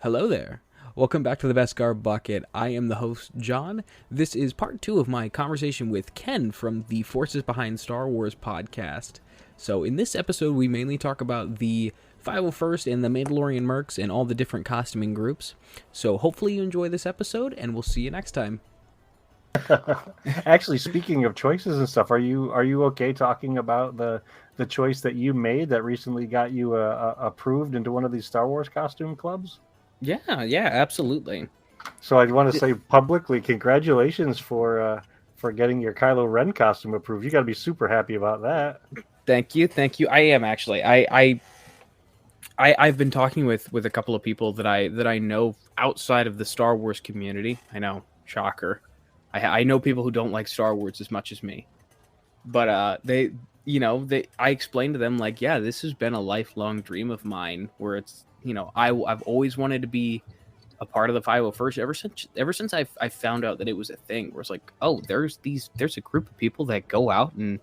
Hello there. Welcome back to the Beskar Bucket. I am the host, John. This is part 2 of my conversation with Ken from the Forces Behind Star Wars podcast. So in this episode, we mainly talk about the 501st and the Mandalorian Mercs and all the different costuming groups. So hopefully you enjoy this episode, and we'll see you next time. Actually, speaking of choices and stuff, are you okay talking about the choice that you made that recently got you approved into one of these Star Wars costume clubs? Yeah, absolutely. So I want to say publicly, congratulations for getting your Kylo Ren costume approved. You got to be super happy about that. Thank you. I am actually. I've been talking with a couple of people that I know outside of the Star Wars community. I know, shocker. I know people who don't like Star Wars as much as me, but I explained to them, like, yeah, this has been a lifelong dream of mine, where it's, I've always wanted to be a part of the 501st ever since I found out that it was a thing, where it's like, oh, there's a group of people that go out and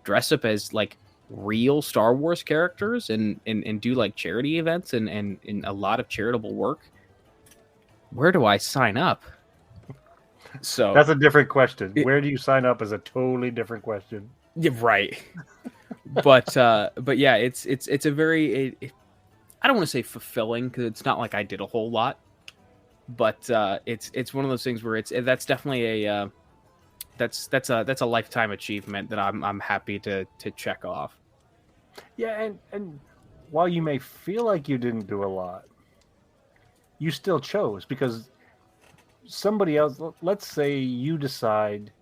dress up as like real Star Wars characters and do like charity events and a lot of charitable work. Where do I sign up? So that's a different question. Where do you sign up is a totally different question. Yeah, right. but yeah, it's a very I don't want to say fulfilling, because it's not like I did a whole lot, but it's one of those things where that's definitely a that's a lifetime achievement that I'm happy to check off. Yeah, and while you may feel like you didn't do a lot, you still chose, because somebody else, let's say you decide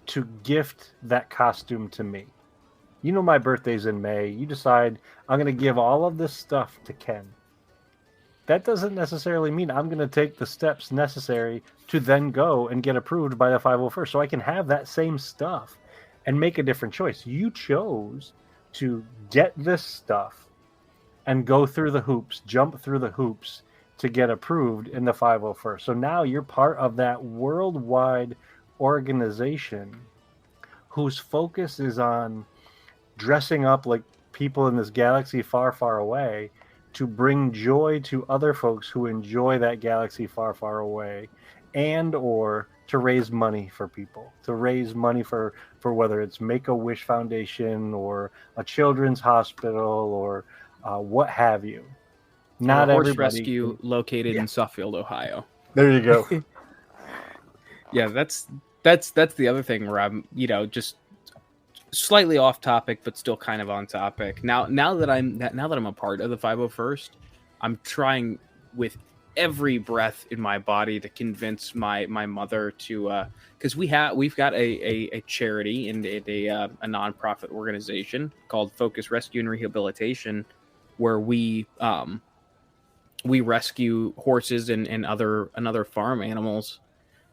to gift that costume to me. You know, my birthday's in May. You decide, I'm going to give all of this stuff to Ken. That doesn't necessarily mean I'm going to take the steps necessary to then go and get approved by the 501st, so I can have that same stuff and make a different choice. You chose to get this stuff and go through the hoops, jump through the hoops to get approved in the 501st. So now you're part of that worldwide organization whose focus is on dressing up like people in this galaxy far, far away to bring joy to other folks who enjoy that galaxy far, far away, and or to raise money for people, to raise money for whether it's Make-A-Wish Foundation or a children's hospital or what have you. Not a horse rescue located in Suffield, Ohio. There you go. Yeah, that's the other thing where I'm, just slightly off topic, but still kind of on topic. Now that I'm a part of the 501st, I'm trying with every breath in my body to convince my mother to, because we've got a charity and a nonprofit organization called Focus Rescue and Rehabilitation, where we rescue horses and other farm animals.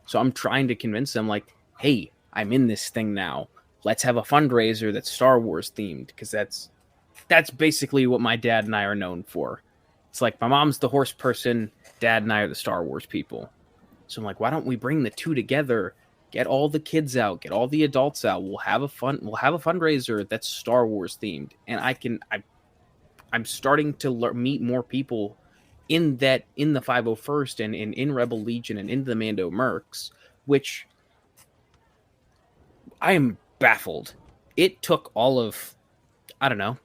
So I'm trying to convince them, like, hey, I'm in this thing now. Let's have a fundraiser that's Star Wars themed, because that's basically what my dad and I are known for. It's like my mom's the horse person, dad and I are the Star Wars people. So I'm like, why don't we bring the two together? Get all the kids out, get all the adults out. We'll have a fundraiser that's Star Wars themed, and I'm starting to meet more people in the 501st and in Rebel Legion and in the Mando Mercs, which I am baffled. It took all of, I don't know,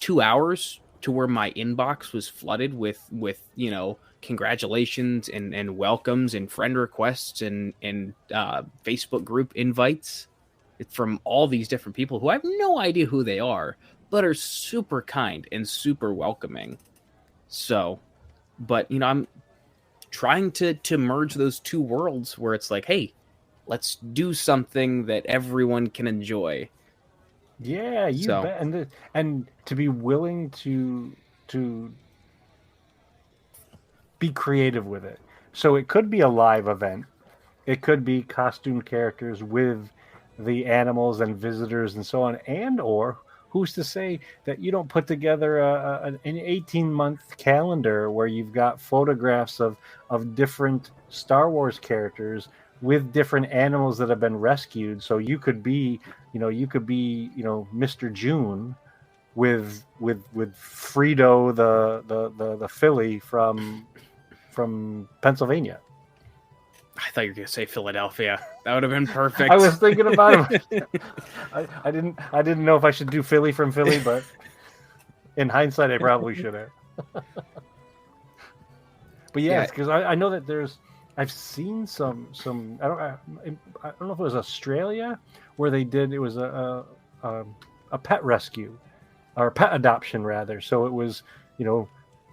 2 hours to where my inbox was flooded with congratulations and welcomes and friend requests and Facebook group invites from all these different people who I have no idea who they are, but are super kind and super welcoming. So, but I'm trying to merge those two worlds, where it's like, hey, let's do something that everyone can enjoy. Yeah, bet. And to be willing to be creative with it. So it could be a live event. It could be costume characters with the animals and visitors and so on, and or who's to say that you don't put together an 18-month calendar where you've got photographs of different Star Wars characters with different animals that have been rescued. So you could be Mr. June with Frito the filly from from Pennsylvania. I thought you were going to say Philadelphia. That would have been perfect. I was thinking about him. I didn't know if I should do Philly from Philly, but in hindsight, I probably should have. But yes, because I know that I've seen some I don't know if it was Australia where they did, it was a pet rescue or pet adoption rather. So it was,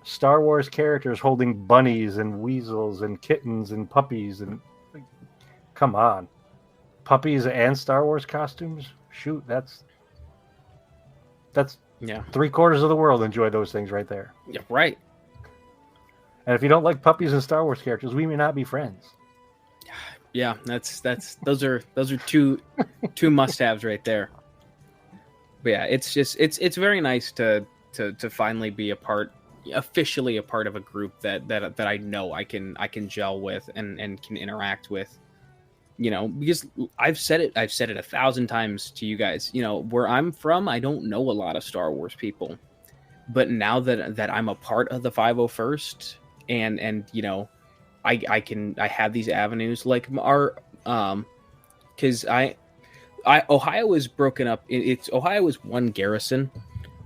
Star Wars characters holding bunnies and weasels and kittens and puppies, and come on, puppies and Star Wars costumes. Shoot, that's 3/4 of the world enjoy those things right there. Yeah, right. And if you don't like puppies and Star Wars characters, we may not be friends. Yeah, those are two must-haves right there. But yeah, it's very nice to finally be officially a part of a group that I know I can gel with and can interact with. Because I've said it 1,000 times to you guys. Where I'm from, I don't know a lot of Star Wars people, but now that I'm a part of the 501st, and I have these avenues like our because Ohio is broken up. Ohio is one garrison,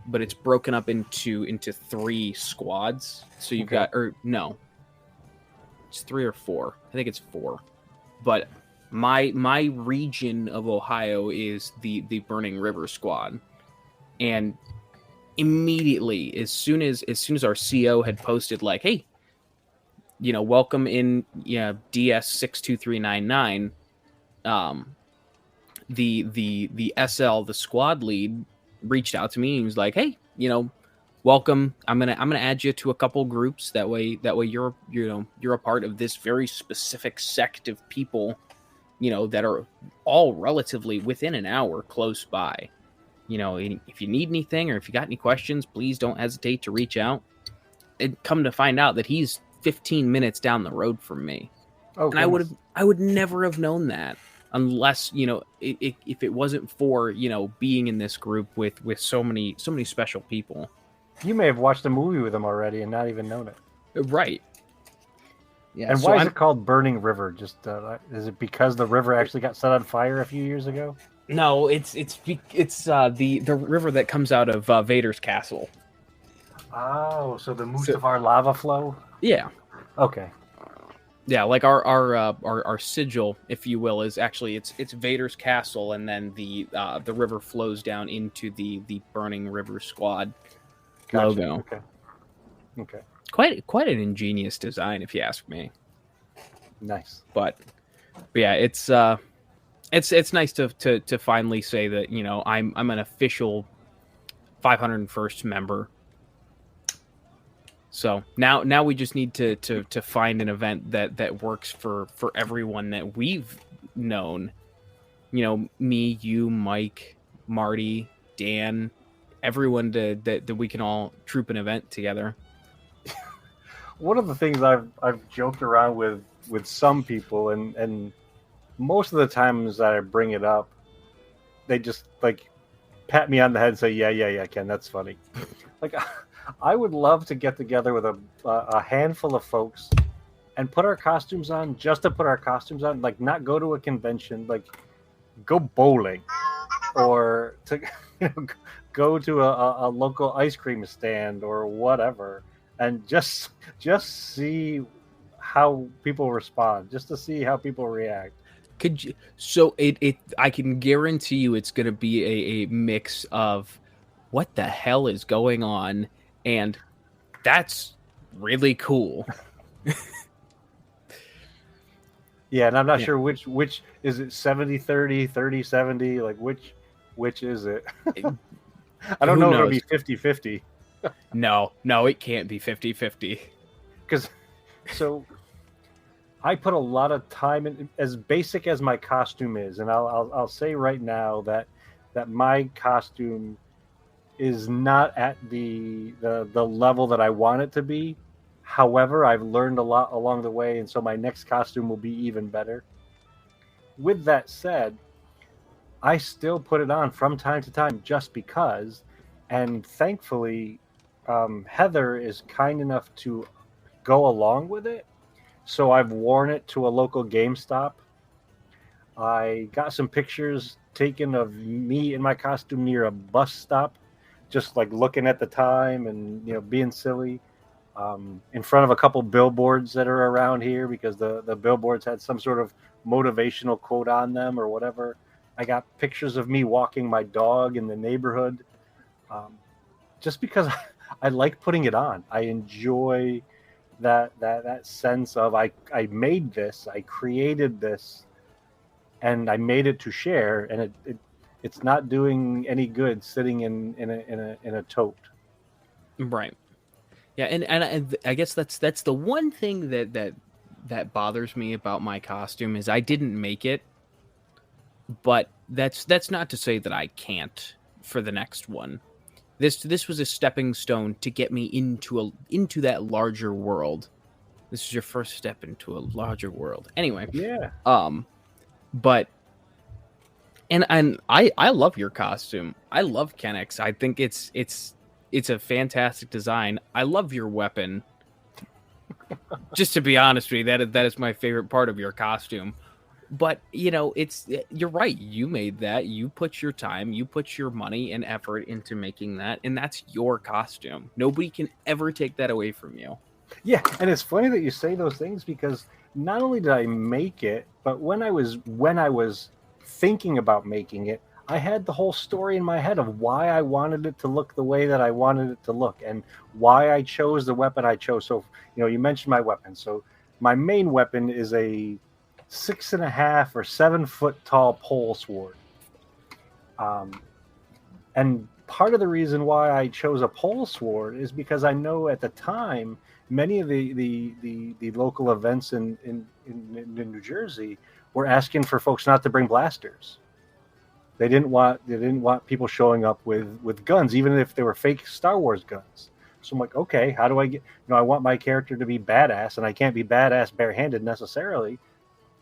but it's broken up into 3 squads. So you've got, or no, it's 3 or 4. I think it's 4. But my region of Ohio is the Burning River squad, and immediately as soon as our CO had posted like, hey, welcome in DS 62399, the SL, the squad lead, reached out to me and he was like, hey, welcome. I'm gonna add you to a couple groups. That way you're a part of this very specific sect of people, that are all relatively within an hour close by. If you need anything or if you got any questions, please don't hesitate to reach out. And come to find out that he's 15 minutes down the road from me. Oh, and I would never have known that unless, if it wasn't for, being in this group with so many special people. You may have watched a movie with him already and not even known it. Right. Yeah. And why is it called Burning River? Just is it because the river actually got set on fire a few years ago? No, it's the river that comes out of Vader's castle. Oh, so the Mustafar lava flow? Yeah. Okay. Yeah, like our sigil, if you will, is actually it's Vader's castle, and then the river flows down into the Burning River Squad logo. Okay. Quite an ingenious design, if you ask me. Nice. But yeah, it's nice to finally say that I'm an official 501st member. So now we just need to find an event that works for everyone that we've known. Me, you, Mike, Marty, Dan, everyone that we can all troop an event together. One of the things I've joked around with some people, and most of the times that I bring it up, they just like pat me on the head and say, yeah, Ken, that's funny. Like, I would love to get together with a handful of folks and put our costumes on, just to put our costumes on, like not go to a convention, like go bowling or to go to a local ice cream stand or whatever, and just see how people respond, just to see how people react. Could you? So I can guarantee you it's going to be a mix of what the hell is going on, and that's really cool. Yeah, and I'm not sure which is it, 70-30, 30-70, like which is it? I don't know if it'll be 50-50. No, it can't be 50-50. Because so I put a lot of time in, as basic as my costume is, and I'll say right now that my costume is not at the level that I want it to be. However, I've learned a lot along the way, and so my next costume will be even better. With that said, I still put it on from time to time just because, and thankfully, Heather is kind enough to go along with it. So I've worn it to a local GameStop. I got some pictures taken of me in my costume near a bus stop, just like looking at the time and being silly. In front of a couple billboards that are around here because the billboards had some sort of motivational quote on them or whatever. I got pictures of me walking my dog in the neighborhood, just because I like putting it on. I enjoy that sense of I made this, I created this, and I made it to share, and it's not doing any good sitting in a tote. Right. Yeah, and I guess that's the one thing that bothers me about my costume is I didn't make it, but that's not to say that I can't for the next one. This was a stepping stone to get me into that larger world. This is your first step into a larger world. Anyway, Yeah. But and I love your costume. I love Kennex. I think it's a fantastic design. I love your weapon. Just to be honest with you, that is my favorite part of your costume. But you're right. You made that. You put your time, you put your money and effort into making that, and that's your costume. Nobody can ever take that away from you. Yeah, and it's funny that you say those things because not only did I make it, but when I was thinking about making it, I had the whole story in my head of why I wanted it to look the way that I wanted it to look and why I chose the weapon I chose. So, you mentioned my weapon. So my main weapon is a 6.5 or 7 foot tall pole sword. And part of the reason why I chose a pole sword is because I know at the time many of the local events in New Jersey were asking for folks not to bring blasters. They didn't want people showing up with guns, even if they were fake Star Wars guns. So I'm like, okay, how do I get? I want my character to be badass, and I can't be badass barehanded necessarily.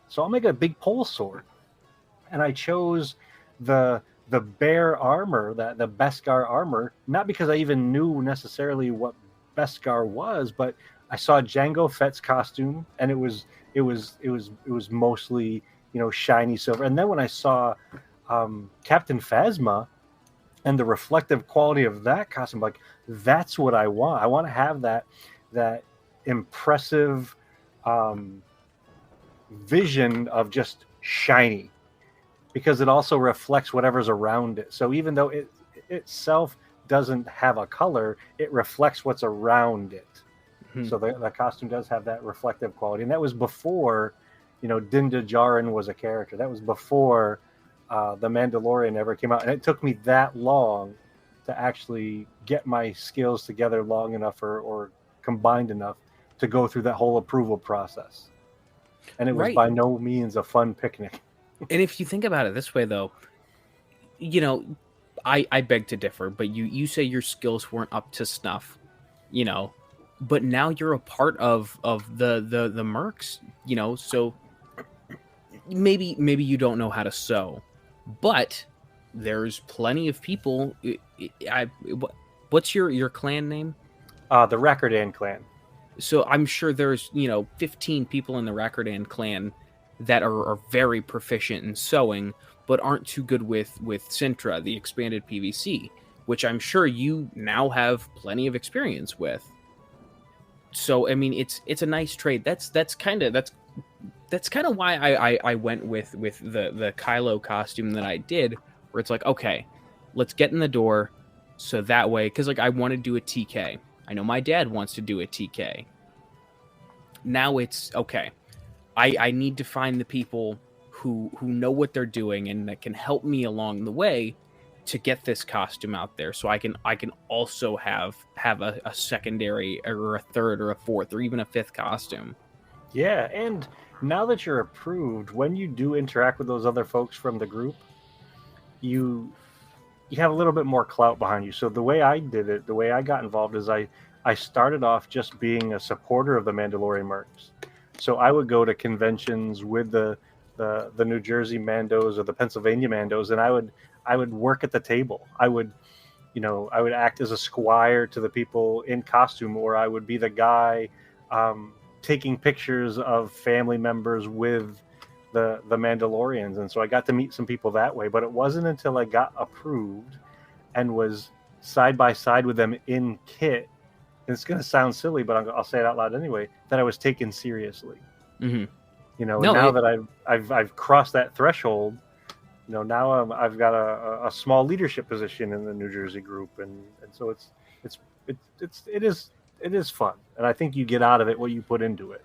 So I'll make a big pole sword, and I chose the bear armor, the Beskar armor, not because I even knew necessarily what Beskar was, but I saw Jango Fett's costume, and it was mostly shiny silver. And then when I saw Captain Phasma and the reflective quality of that costume, like that's what I want. I want to have that impressive vision of just shiny, because it also reflects whatever's around it. So even though it itself doesn't have a color, it reflects what's around it. Mm-hmm. So the costume does have that reflective quality, and that was before Din Djarin was a character. That was before the Mandalorian ever came out, and it took me that long to actually get my skills together long enough or combined enough to go through that whole approval process. And it was by no means a fun picnic. And if you think about it this way, though, I beg to differ, but you say your skills weren't up to snuff, but now you're a part of the Mercs, so maybe you don't know how to sew, but there's plenty of people. What's your clan name? The Rakardan clan. So I'm sure there's 15 people in the Rakardan clan that are very proficient in sewing, but aren't too good with Sintra, the expanded PVC, which I'm sure you now have plenty of experience with. So I mean, it's a nice trade. That's kind of why I went with the Kylo costume that I did, where it's like, okay, let's get in the door, so that way, because like I want to do a TK. I know my dad wants to do a TK. Now it's okay. I need to find the people who know what they're doing and that can help me along the way to get this costume out there, so I can also have a secondary or a third or a fourth or even a fifth costume. Yeah, and now that you're approved, when you do interact with those other folks from the group, you have a little bit more clout behind you. So the way I did it, the way I got involved is I started off just being a supporter of the Mandalorian Mercs. So I would go to conventions with the New Jersey Mandos or the Pennsylvania Mandos, and I would work at the table. I would act as a squire to the people in costume, or I would be the guy taking pictures of family members with the Mandalorians, and so I got to meet some people that way. But it wasn't until I got approved and was side by side with them in kit, and it's going to sound silly, but I'll say it out loud anyway, that I was taken seriously. Mm-hmm. You know, No, and now that I've crossed that threshold, you know, now I've got a small leadership position in the New Jersey group, and so it is fun, and I think you get out of it what you put into it.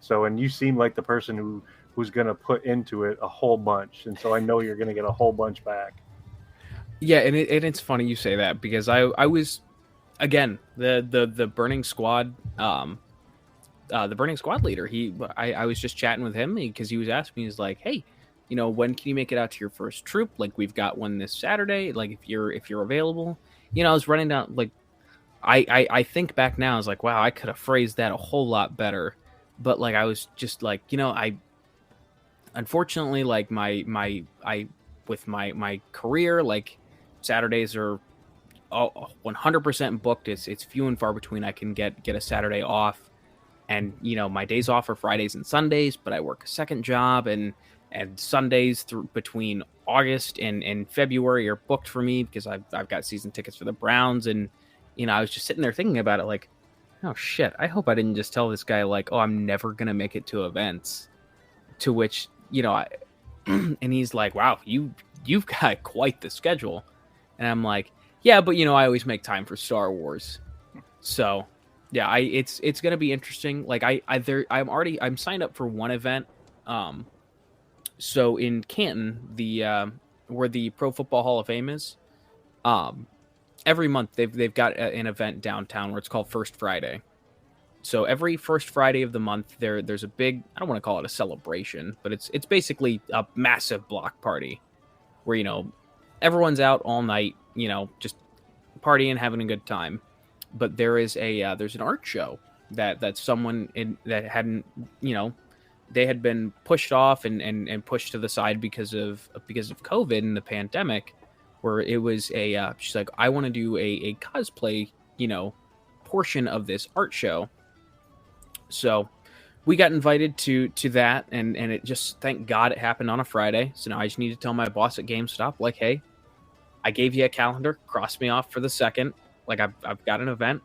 So, and you seem like the person who's going to put into it a whole bunch, and so I know you're going to get a whole bunch back. Yeah, and it's funny you say that, because I was, again, the Burning Squad, the Burning Squad leader. I was just chatting with him because he was asking me, he's like, hey, you know, when can you make it out to your first troop? Like, we've got one this Saturday. Like, if you're available. You know, I was running down, like, I think back now, I was like, wow, I could have phrased that a whole lot better. But like, I was just like, you know, unfortunately, like with my career, like, Saturdays are 100% booked. It's few and far between I can get a Saturday off. And, you know, my days off are Fridays and Sundays, but I work a second job, and Sundays between August and February are booked for me because I've got season tickets for the Browns. And, you know, I was just sitting there thinking about it, like, oh shit, I hope I didn't just tell this guy, like, oh, I'm never going to make it to events. To which, you know, and he's like, wow, you've got quite the schedule. And I'm like, yeah, but, you know, I always make time for Star Wars. So yeah, it's going to be interesting. Like, I'm signed up for one event. So in Canton, where the Pro Football Hall of Fame is, every month they've got an event downtown where it's called First Friday. So every first Friday of the month, there's a big, I don't want to call it a celebration, but it's basically a massive block party where, you know, everyone's out all night, you know, just partying, having a good time. But there's an art show that someone that hadn't, you know, they had been pushed off and pushed to the side because of COVID and the pandemic, where it was she's like, I want to do a cosplay, you know, portion of this art show. So we got invited to that, and it just, thank God it happened on a Friday. So now I just need to tell my boss at GameStop, like, hey, I gave you a calendar, cross me off for the second. Like, I've got an event.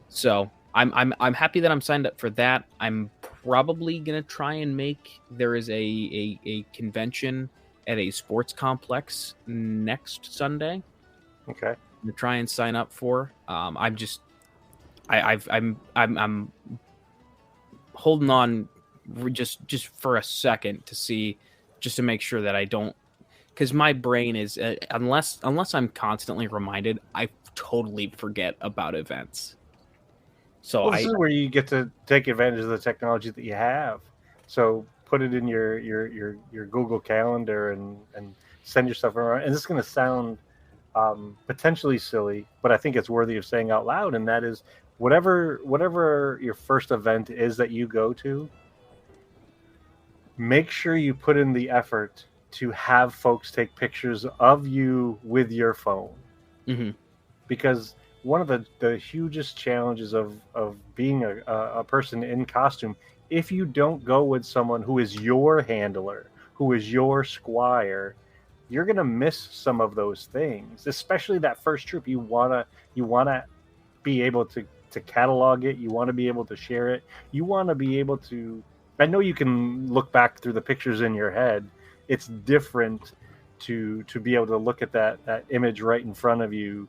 So I'm happy that I'm signed up for that. I'm probably gonna try and make, there is a convention at a sports complex next Sunday. Okay. To try and sign up for. I'm holding on just for a second to see, just to make sure that I don't, because my brain is unless I'm constantly reminded, I totally forget about events. So this is where you get to take advantage of the technology that you have. So put it in your Google Calendar and send your stuff around. And this is going to sound potentially silly, but I think it's worthy of saying out loud. And that is, whatever your first event is that you go to, make sure you put in the effort to have folks take pictures of you with your phone. Mm-hmm. Because one of the hugest challenges of being a person in costume, if you don't go with someone who is your handler, who is your squire, you're gonna miss some of those things. Especially that first troop, you wanna be able to catalog it. You want to be able to share it. You want to be able to. I know you can look back through the pictures in your head. It's different to be able to look at that image right in front of you,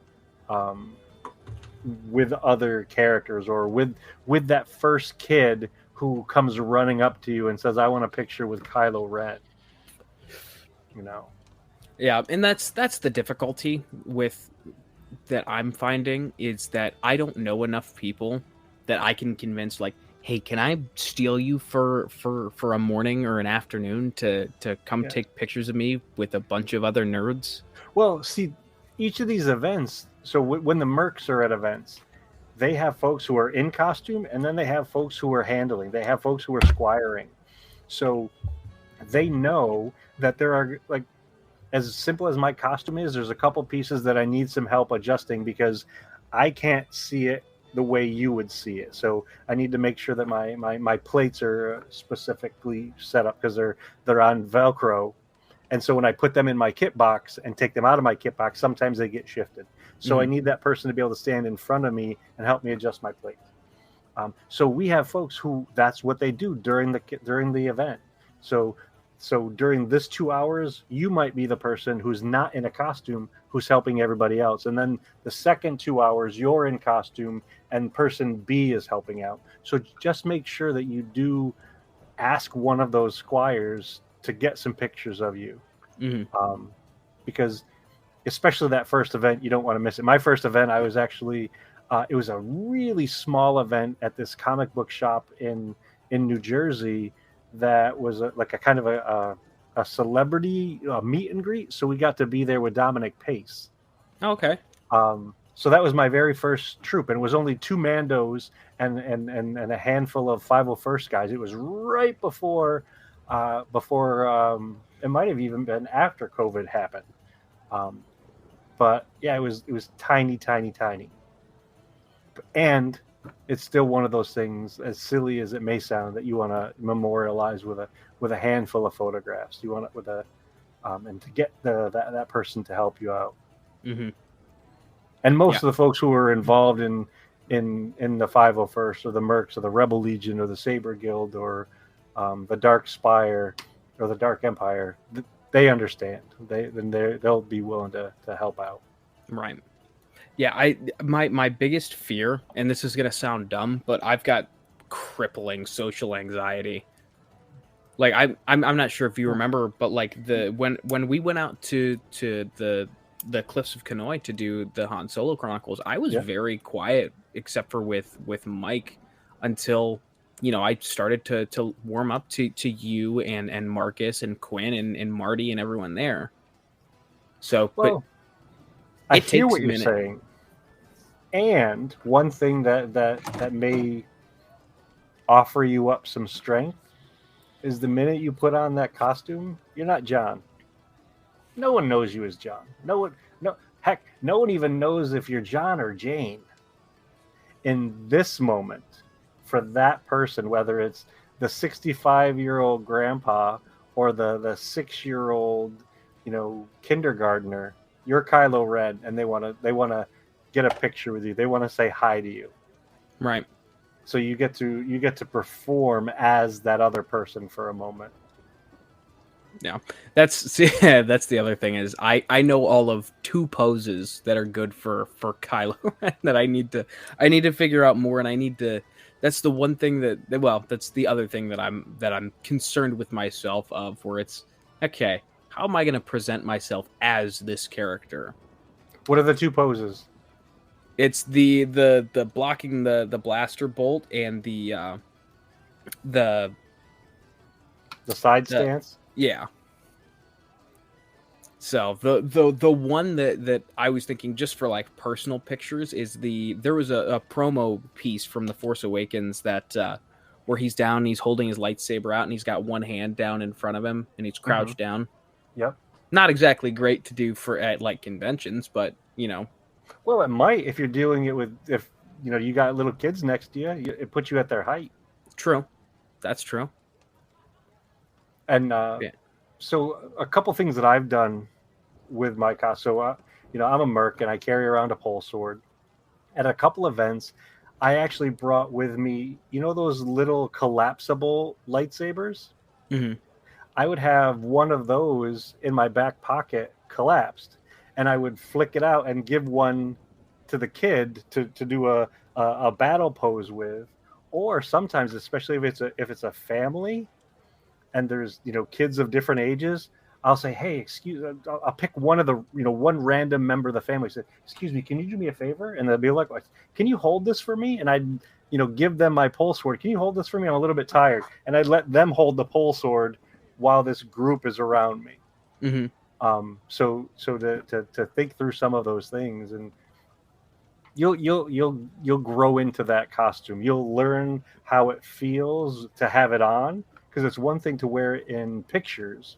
with other characters, or with that first kid who comes running up to you and says, I want a picture with Kylo Ren. You know. Yeah, and that's the difficulty with that I'm finding, is that I don't know enough people that I can convince, like, hey, can I steal you for a morning or an afternoon to come take pictures of me with a bunch of other nerds? Well, see, each of these events, so when the Mercs are at events, they have folks who are in costume, and then they have folks who are handling. They have folks who are squiring. So they know that there are, like, as simple as my costume is, there's a couple pieces that I need some help adjusting because I can't see it the way you would see it. So I need to make sure that my plates are specifically set up because they're on Velcro. And so when I put them in my kit box and take them out of my kit box, sometimes they get shifted. So I need that person to be able to stand in front of me and help me adjust my plate. So we have folks who that's what they do during the event. So during this 2 hours, you might be the person who's not in a costume who's helping everybody else. And then the second 2 hours, you're in costume and person B is helping out. So just make sure that you do ask one of those squires to get some pictures of you. Because especially that first event, you don't want to miss it. My first event, I was actually, it was a really small event at this comic book shop in New Jersey that was like a kind of a celebrity meet and greet. So we got to be there with Dominic Pace. Okay. So that was my very first troop, and it was only 2 Mandos and a handful of 501st guys. It was right before it might have even been after COVID happened. But yeah, it was tiny. And it's still one of those things, as silly as it may sound, that you want to memorialize with a handful of photographs. You want it with and to get that person to help you out. And most of the folks who are involved in the 501st or the Mercs or the Rebel Legion or the Saber Guild or the Dark Spire or the Dark Empire, they understand. They'll be willing to help out. Right. Yeah, my biggest fear, and this is gonna sound dumb, but I've got crippling social anxiety. Like I'm not sure if you remember, but like when we went out to the Cliffs of Kanoi to do the Han Solo Chronicles, I was very quiet except for with Mike until I started to warm up to you and Marcus and Quinn and Marty and everyone there. So, well, but I hear what you're saying. And one thing that may offer you up some strength is the minute you put on that costume, you're not John. No one knows you as John. No one even knows if you're John or Jane. In this moment, for that person, whether it's the 65-year-old grandpa or the 6-year-old, kindergartner, you're Kylo Ren, and they want to get a picture with you. They want to say hi to you. Right. So you get to perform as that other person for a moment. Yeah, that's the other thing is I know all of 2 poses that are good for Kylo that I need to figure out more, and that's the one thing that's the other thing that I'm concerned with myself of, where it's okay, how am I going to present myself as this character? What are the 2 poses? It's the blocking the blaster bolt and the side stance. Yeah. So the one that I was thinking just for like personal pictures is there was a promo piece from The Force Awakens that where he's down and he's holding his lightsaber out and he's got one hand down in front of him and he's crouched down. Yep. Not exactly great to do at like conventions, but Well, it might if you're doing it if you got little kids next to you, it puts you at their height. True. That's true. And so a couple things that I've done with my costume. So, I'm a merc and I carry around a pole sword. At a couple events, I actually brought with me, those little collapsible lightsabers? I would have one of those in my back pocket collapsed, and I would flick it out and give one to the kid to do a battle pose with. Or sometimes, especially if it's a family and there's kids of different ages, I'll say, hey, I'll pick one of the one random member of the family. Say, excuse me, can you do me a favor? And they'll be like, can you hold this for me? And I'd give them my pole sword. Can you hold this for me? I'm a little bit tired. And I'd let them hold the pole sword while this group is around me. So to think through some of those things, and you'll grow into that costume. You'll learn how it feels to have it on, because it's one thing to wear it in pictures.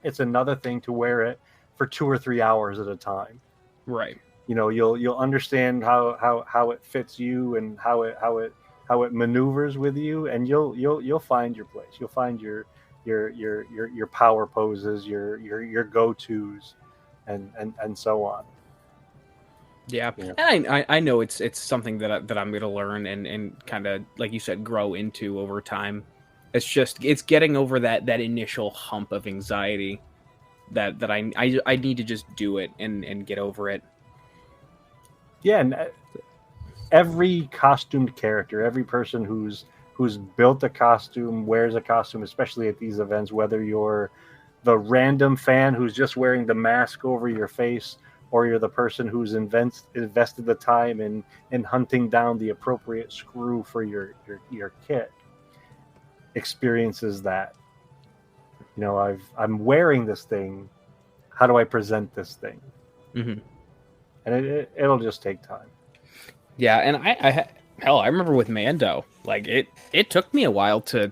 It's another thing to wear it for 2 or 3 hours at a time. Right. You'll understand how it fits you and how it maneuvers with you, and you'll find your place. You'll find your power poses, your go-tos, and so on. Yeah, and I know it's something that I'm going to learn and kind of, like you said, grow into over time. It's getting over that initial hump of anxiety that I need to just do it and get over it. Yeah, and every costumed character, every person who's built a costume, wears a costume, especially at these events, whether you're the random fan who's just wearing the mask over your face, or you're the person who's invested the time in hunting down the appropriate screw for your kit, experiences that. I'm wearing this thing. How do I present this thing? Mm-hmm. And it'll just take time. Yeah, and I remember with Mando, like it took me a while to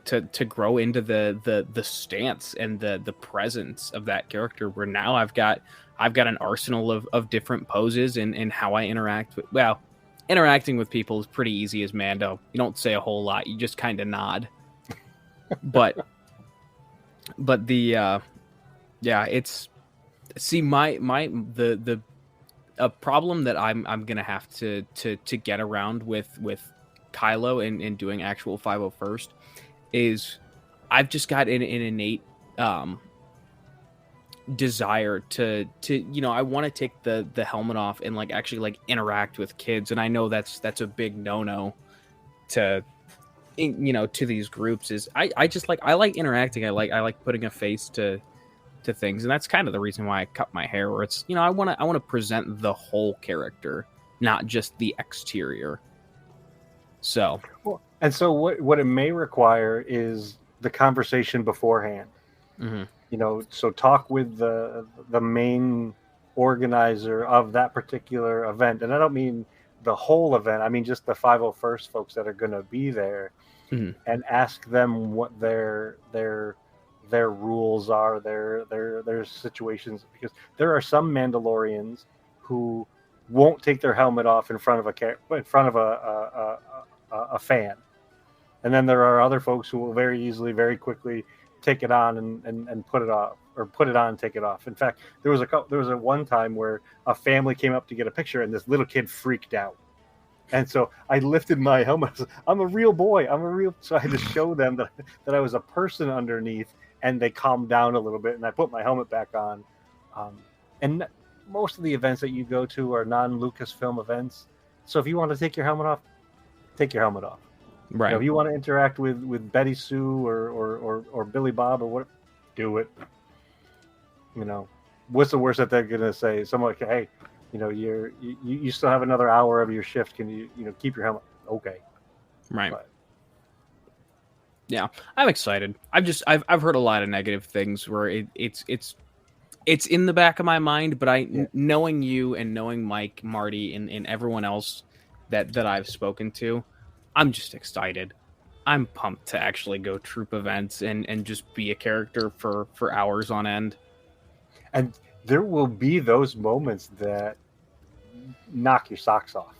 grow into the stance and the presence of that character, where now I've got an arsenal of different poses and how I interact with, interacting with people is pretty easy as Mando. You don't say a whole lot, you just kind of nod. but the it's, see, the a problem that I'm gonna have to get around with Kylo and doing actual 501st is I've just got an innate desire to I want to take the helmet off and actually interact with kids, and I know that's a big no to to these groups. Is I just I like interacting. I like putting a face to things, and that's kind of the reason why I cut my hair, where it's I want to present the whole character, not just the exterior. So what it may require is the conversation beforehand. Mm-hmm. So talk with the main organizer of that particular event, and I don't mean the whole event. I mean just the 501st folks that are going to be there, mm-hmm. and ask them what their rules are, their situations, because there are some Mandalorians who won't take their helmet off in front of a fan, and then there are other folks who will very easily, very quickly take it on and put it off, or put it on and take it off. In fact, there was a one time where a family came up to get a picture, and this little kid freaked out. And so I lifted my helmet. I'm a real boy. So I had to show them that I was a person underneath, and they calmed down a little bit, and I put my helmet back on. And most of the events that you go to are non-Lucasfilm events. So if you want to take your helmet off, take your helmet off. Right. If you want to interact with Betty Sue or Billy Bob or what, do it. What's the worst that they're gonna say? Someone like, hey, you still have another hour of your shift. Can you keep your helmet? Okay. Right. But, yeah, I'm excited. I've heard a lot of negative things where it's in the back of my mind, but knowing you and knowing Mike, Marty, and everyone else that I've spoken to, I'm just excited. I'm pumped to actually go troop events and just be a character for hours on end. And there will be those moments that knock your socks off.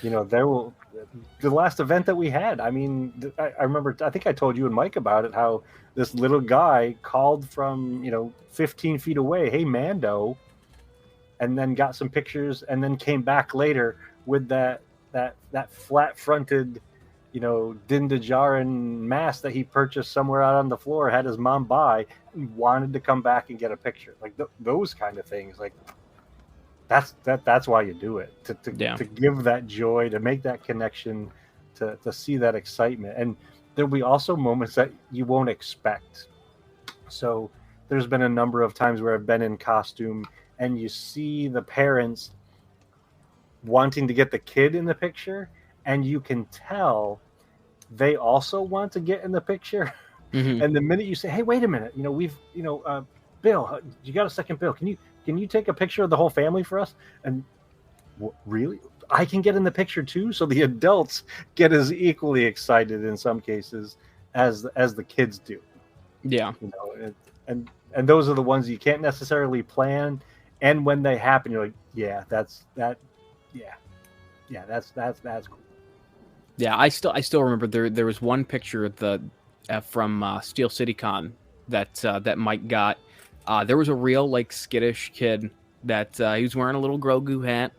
The last event that we had, I mean, I remember, I think I told you and Mike about it, how this little guy called from 15 feet away, hey Mando, and then got some pictures, and then came back later with that flat fronted Din Djarin mask that he purchased somewhere out on the floor, had his mom buy, and wanted to come back and get a picture. Those kind of things, that's why you do it, to give that joy, to make that connection, to see that excitement. And there'll be also moments that you won't expect. So there's been a number of times where I've been in costume, and you see the parents wanting to get the kid in the picture, and you can tell they also want to get in the picture. Mm-hmm. And the minute you say, hey, wait a minute, Bill, you got a second, Bill, can you take a picture of the whole family for us? And really, I can get in the picture too? So the adults get as equally excited in some cases as the kids do. Yeah. And those are the ones you can't necessarily plan. And when they happen, you're like, yeah, that's cool. Yeah, I still remember there was one picture from Steel City Con that Mike got. There was a real like skittish kid that he was wearing a little Grogu hat,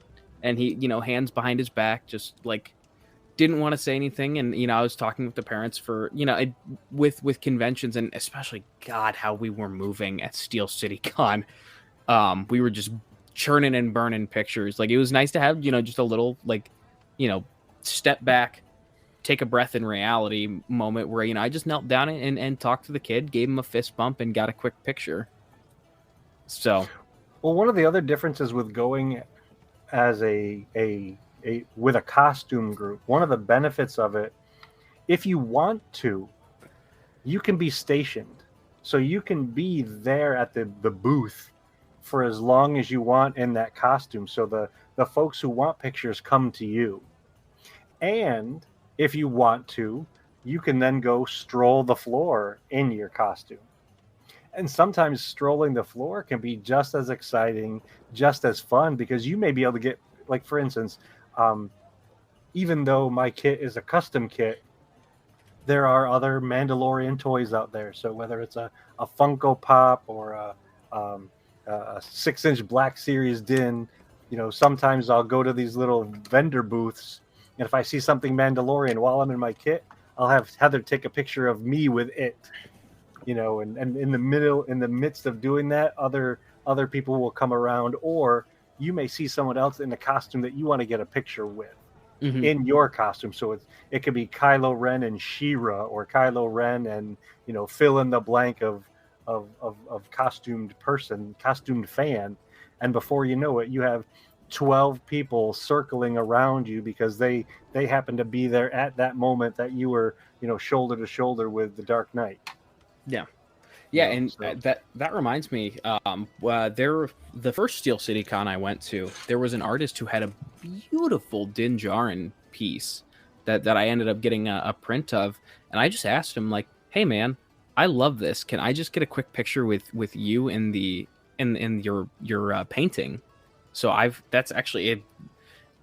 and he hands behind his back, just like didn't want to say anything. And I was talking with the parents for with conventions, and especially God how we were moving at Steel City Con. We were just churning and burning pictures. Like it was nice to have just a little like step back, take a breath in reality moment where I just knelt down and talked to the kid, gave him a fist bump, and got a quick picture. So, well, one of the other differences with going as a with a costume group, one of the benefits of it, if you want to, you can be stationed, so you can be there at the booth for as long as you want in that costume. So the folks who want pictures come to you, and if you want to, you can then go stroll the floor in your costume. And sometimes strolling the floor can be just as exciting, just as fun, because you may be able to get, like, for instance, even though my kit is a custom kit, there are other Mandalorian toys out there. So whether it's a Funko Pop or a 6-inch Black Series Din, sometimes I'll go to these little vendor booths, and if I see something Mandalorian while I'm in my kit, I'll have Heather take a picture of me with it. And in the midst of doing that, other people will come around, or you may see someone else in the costume that you want to get a picture with in your costume. So it could be Kylo Ren and She-Ra, or Kylo Ren and fill in the blank of costumed fan, and before you know it, you have 12 people circling around you because they happen to be there at that moment that you were shoulder to shoulder with the Dark Knight. Yeah, and so that reminds me. The first Steel City Con I went to, there was an artist who had a beautiful Din Djarin piece that I ended up getting a print of, and I just asked him, like, "Hey man, I love this. Can I just get a quick picture with you in your painting?" So that's actually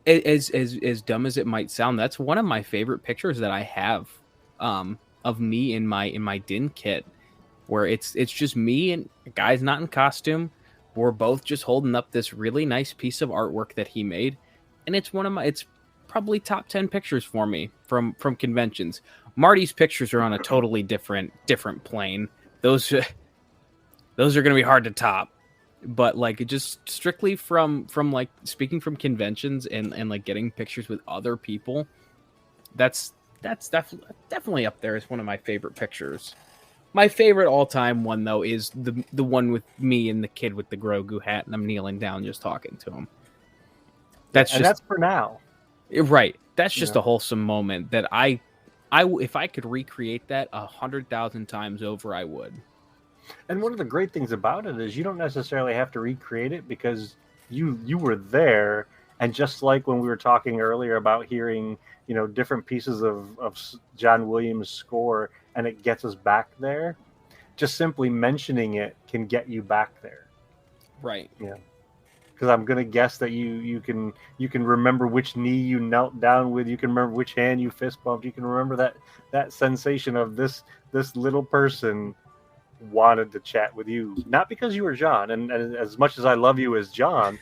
as dumb as it might sound, that's one of my favorite pictures that I have of me in my Din kit, where it's just me and a guy's not in costume. We're both just holding up this really nice piece of artwork that he made, and it's probably top 10 pictures for me from conventions. Marty's pictures are on a totally different plane. Those are going to be hard to top. But like, it just strictly from like speaking from conventions and like getting pictures with other people, that's definitely up there as one of my favorite pictures. My favorite all-time one, though, is the one with me and the kid with the Grogu hat, and I'm kneeling down just talking to him. That's for now. Right. That's just a wholesome moment that I if I could recreate that 100,000 times over, I would. And one of the great things about it is you don't necessarily have to recreate it, because you were there. And just like when we were talking earlier about hearing, different pieces of John Williams' score, and it gets us back there, just simply mentioning it can get you back there. Right. Yeah. Because I'm gonna guess that you can remember which knee you knelt down with. You can remember which hand you fist bumped. You can remember that sensation of this little person wanted to chat with you, not because you were John. And as much as I love you as John,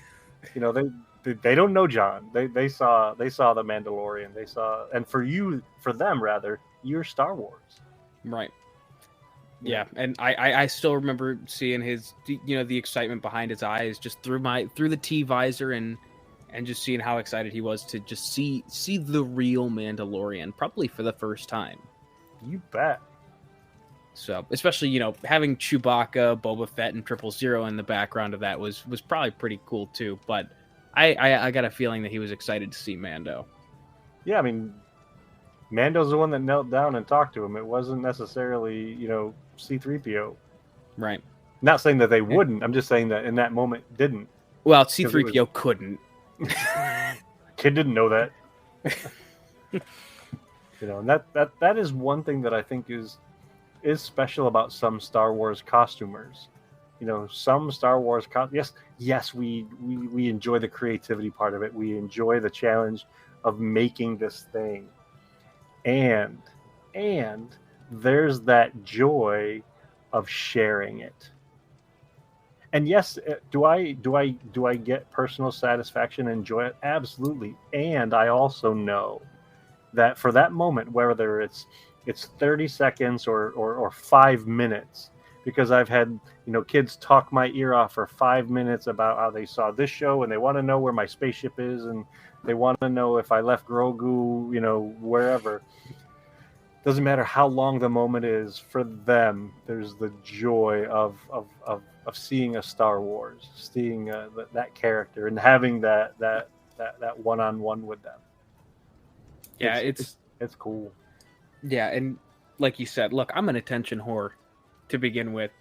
they don't know John. They saw the Mandalorian. They saw, and for them rather, you're Star Wars. Right. Yeah, and I still remember seeing his the excitement behind his eyes just through the T visor, and just seeing how excited he was to just see the real Mandalorian, probably for the first time. You bet. So, especially having Chewbacca, Boba Fett, and 000 in the background of that was probably pretty cool too. But I got a feeling that he was excited to see Mando. Yeah, I mean, Mando's the one that knelt down and talked to him. It wasn't necessarily, C-3PO. Right. Not saying that they wouldn't. I'm just saying that in that moment didn't. Well, C-3PO couldn't. Kid didn't know that. And that is one thing that I think is special about some Star Wars costumers. Some Star Wars yes, yes, we enjoy the creativity part of it. We enjoy the challenge of making this thing, and and there's that joy of sharing it. And yes, do I get personal satisfaction and enjoy it? Absolutely. And I also know that for that moment, whether it's 30 seconds or 5 minutes, because I've had kids talk my ear off for 5 minutes about how they saw this show and they want to know where my spaceship is and they want to know if I left Grogu wherever. Doesn't matter how long the moment is for them. There's the joy of seeing a Star Wars, seeing that character, and having that one-on-one with them. Yeah, it's cool. Yeah, and like you said, look, I'm an attention whore to begin with.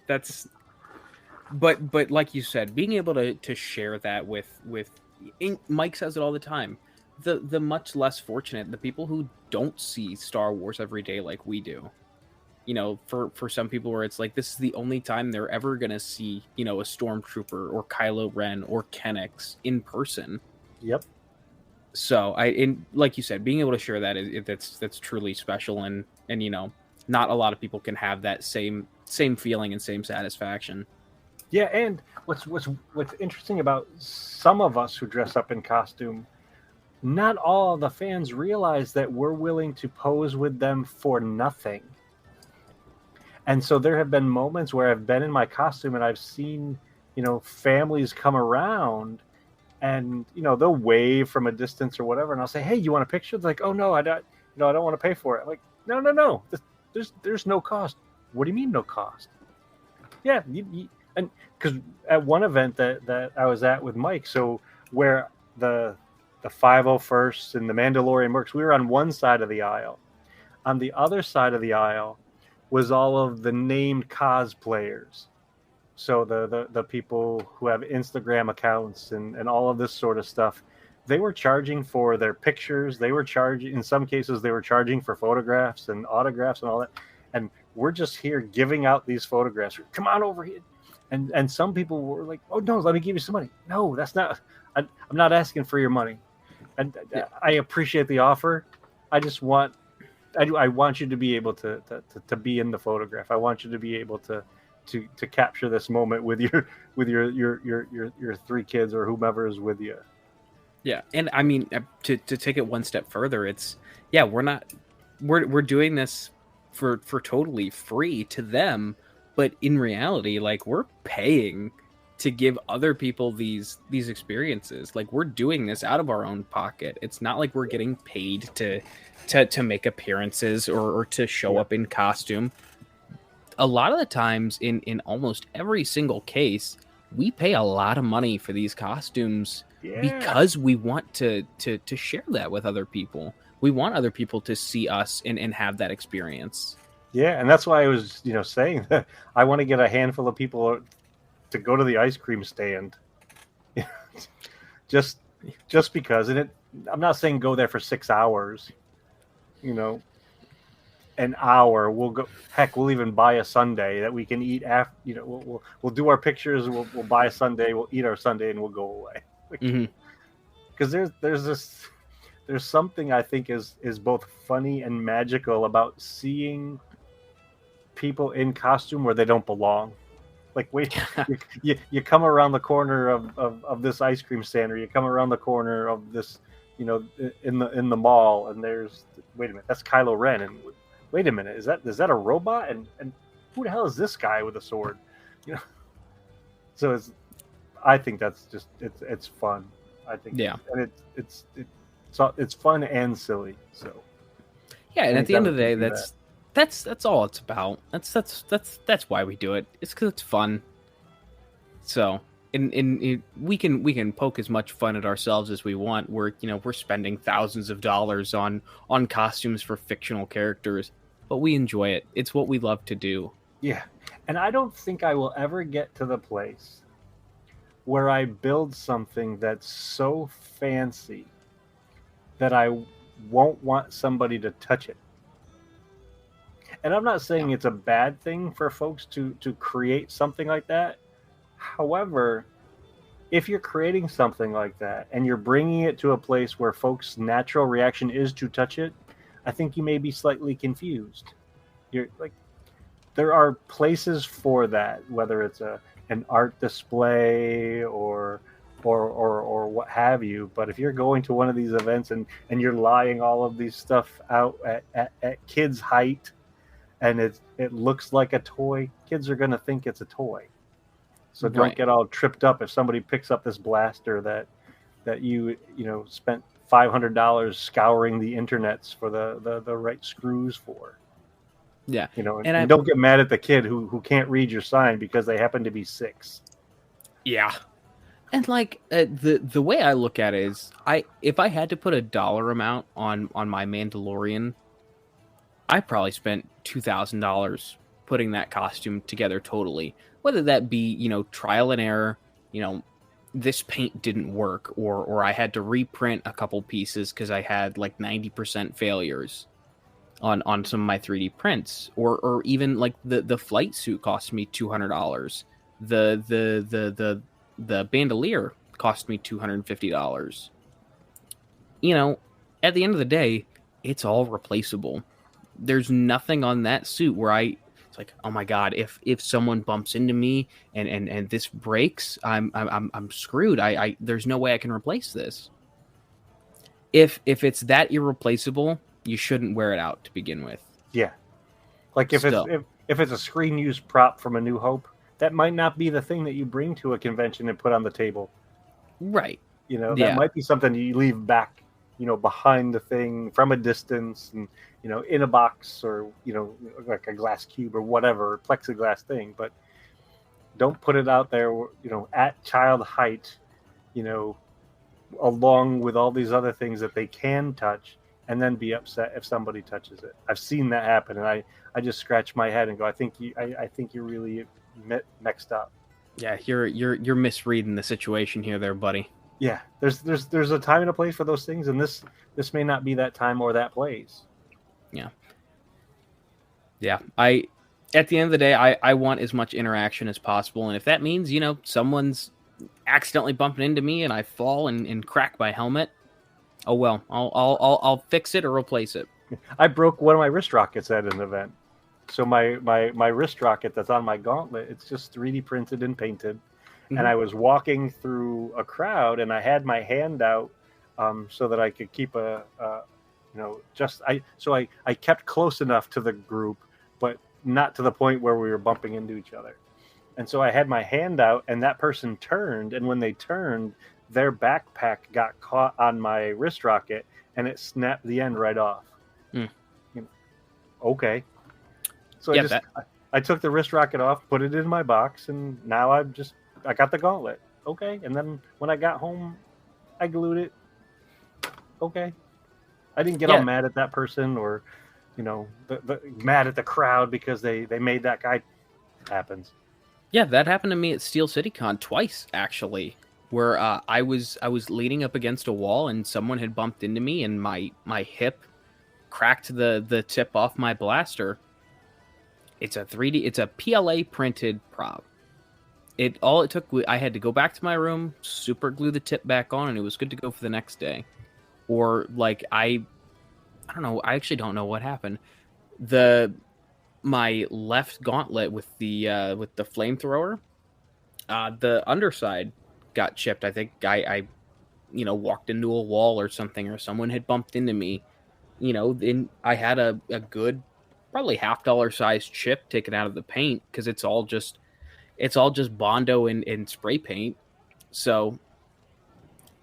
But like you said, being able to share that with Mike says it all the time. The much less fortunate, the people who don't see Star Wars every day like we do. For some people where it's like this is the only time they're ever gonna see, a stormtrooper or Kylo Ren or Kennex in person. Yep. So like you said, being able to share that that's truly special, and not a lot of people can have that same feeling and same satisfaction. Yeah, and what's interesting about some of us who dress up in costume, not all the fans realize that we're willing to pose with them for nothing. And so there have been moments where I've been in my costume and I've seen, families come around and, they'll wave from a distance or whatever. And I'll say, hey, you want a picture? They're like, oh, no, I don't want to pay for it. I'm like, no. There's no cost. What do you mean no cost? Yeah. And because at one event that I was at with Mike, so where the 501st and the Mandalorian Mercs, we were on one side of the aisle. On the other side of the aisle was all of the named cosplayers. So the people who have Instagram accounts and all of this sort of stuff, they were charging for their pictures. They were charging, in some cases, they were charging for photographs and autographs and all that. And we're just here giving out these photographs. Come on over here. And some people were like, oh, no, let me give you some money. No, that's not, I'm not asking for your money. And I appreciate the offer. I just want, I want you to be able to be in the photograph. I want you to be able to capture this moment with your three kids or whomever is with you. Yeah, and I mean to take it one step further, it's we're doing this for totally free to them, but in reality, like we're paying to give other people these experiences. Like we're doing this out of our own pocket. It's not like we're getting paid to make appearances or to show up in costume. A lot of the times, in almost every single case, we pay a lot of money for these costumes because we want to share that with other people. We want other people to see us and have that experience. Yeah, and that's why I was saying that I want to get a handful of people to go to the ice cream stand, just because. And I'm not saying go there for 6 hours. An hour. We'll go. Heck, we'll even buy a sundae that we can eat after. We'll do our pictures. We'll buy a sundae. We'll eat our sundae and we'll go away. Because there's something I think is both funny and magical about seeing people in costume where they don't belong. Like, wait, you come around the corner of this ice cream stand, or you come around the corner of this, in the mall, and there's, wait a minute, that's Kylo Ren, and wait a minute, is that a robot? And who the hell is this guy with a sword? So I think that's just it's fun. I think and it's fun and silly. So yeah, and at the end of the day, that's all it's about. That's why we do it. It's because it's fun. So we can poke as much fun at ourselves as we want. We're spending thousands of dollars on costumes for fictional characters, but we enjoy it. It's what we love to do. Yeah, and I don't think I will ever get to the place where I build something that's so fancy that I won't want somebody to touch it. And I'm not saying it's a bad thing for folks to create something like that. However, if you're creating something like that and you're bringing it to a place where folks' natural reaction is to touch it, I think you may be slightly confused. You're like, there are places for that, whether it's an art display or what have you. But if you're going to one of these events and you're lying all of these stuff out at kids' height, and it looks like a toy, kids are going to think it's a toy. So don't get all tripped up if somebody picks up this blaster that you spent $500 scouring the internets for the right screws for. Yeah. And don't get mad at the kid who can't read your sign because they happen to be 6. Yeah. And like the way I look at it is, if I had to put a dollar amount on my Mandalorian, I probably spent $2,000 putting that costume together totally. Whether that be, trial and error, this paint didn't work, or I had to reprint a couple pieces because I had like 90% failures on some of my 3D prints, or even like the flight suit cost me $200. The bandolier cost me $250. At the end of the day, it's all replaceable. There's nothing on that suit where it's like, oh my god, if someone bumps into me and this breaks, I'm screwed. There's no way I can replace this. If it's that irreplaceable, you shouldn't wear it out to begin with. Yeah, like if it's a screen used prop from A New Hope, that might not be the thing that you bring to a convention and put on the table. Right. That might be something you leave back, behind the thing from a distance, and in a box, or like a glass cube or whatever, plexiglass thing. But don't put it out there, at child height, along with all these other things that they can touch, and then be upset if somebody touches it. I've seen that happen, and I just scratch my head and go, I think you're really mixed up. Yeah, you're misreading the situation here, there, buddy. Yeah, there's a time and a place for those things, and this may not be that time or that place. Yeah. At the end of the day, I want as much interaction as possible, and if that means someone's accidentally bumping into me and I fall and crack my helmet, oh well, I'll fix it or replace it. I broke one of my wrist rockets at an event. So my wrist rocket that's on my gauntlet, it's just 3D printed and painted. Mm-hmm. And I was walking through a crowd, and I had my hand out so that I could keep I kept close enough to the group, but not to the point where we were bumping into each other. And so I had my hand out, and that person turned, and when they turned, their backpack got caught on my wrist rocket, and it snapped the end right off. Okay. So I took the wrist rocket off, put it in my box, and now I got the gauntlet. Okay. And then when I got home, I glued it. Okay. I didn't get all mad at that person, or, mad at the crowd because they made that guy. It happens. Yeah, that happened to me at Steel City Con twice, actually, where I was leaning up against a wall and someone had bumped into me, and my hip cracked the tip off my blaster. It's a PLA printed prop. All it took, I had to go back to my room, super glue the tip back on, and it was good to go for the next day. Or like I don't know, I actually don't know what happened. My left gauntlet with the flamethrower, the underside got chipped. I think I walked into a wall or something, or someone had bumped into me. Then I had a good, probably $50 size chip taken out of the paint, because it's all just Bondo and spray paint. So,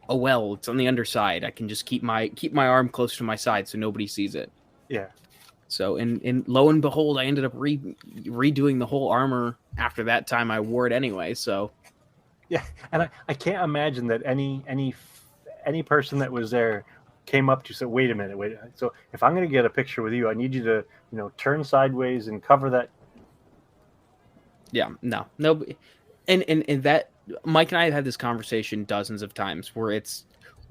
oh well, it's on the underside. I can just keep my arm close to my side so nobody sees it. Yeah. So, and lo and behold, I ended up redoing the whole armor after that time. I wore it anyway. So, yeah, and I can't imagine that any person that was there came up to you and said, wait a minute. So if I'm going to get a picture with you, I need you to turn sideways and cover that. Yeah, no, and that Mike and I have had this conversation dozens of times where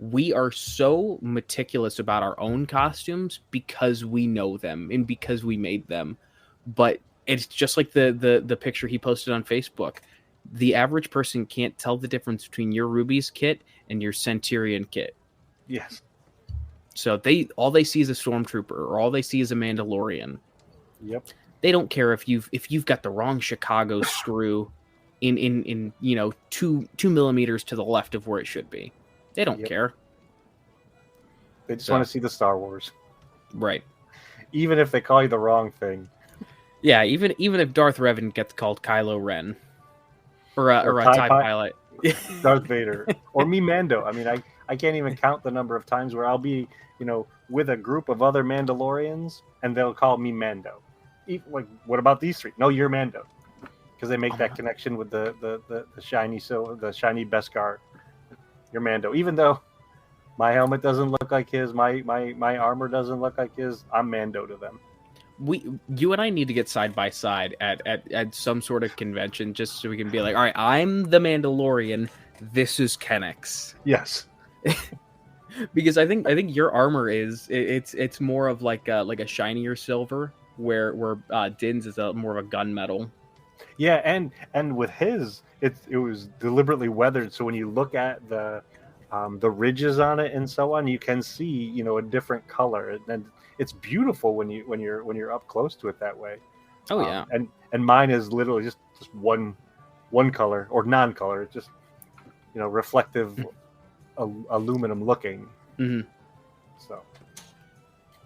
we are so meticulous about our own costumes because we know them and because we made them. But it's just like the picture he posted on Facebook. the average person can't tell the difference between your Ruby's kit and your Centurion kit. Yes. So all they see is a Stormtrooper, or all they see is a Mandalorian. Yep. They don't care if you've got the wrong Chicago screw in 2 millimeters to the left of where it should be. They don't care. They just want to see the Star Wars. Right. Even if they call you the wrong thing. Yeah, even if Darth Revan gets called Kylo Ren. Or a TIE pilot. Darth Vader. Or me Mando. I mean, I can't even count the number of times where I'll be, with a group of other Mandalorians, and they'll call me Mando. Like, what about these three? No, you're Mando. Because they make that connection with the shiny Beskar. You're Mando. Even though my helmet doesn't look like his, my armor doesn't look like his, I'm Mando to them. You and I need to get side by side at some sort of convention, just so we can be like, all right, I'm the Mandalorian, this is Kennex. Yes. Because I think your armor it's more of like a shinier silver, where Din's is more of a gunmetal. Yeah, and with his, it was deliberately weathered, so when you look at the ridges on it and so on, you can see a different color, and it's beautiful when you're up close to it that way. Oh yeah. And mine is literally just one color or non-color. It's just reflective aluminum looking. Mm-hmm. So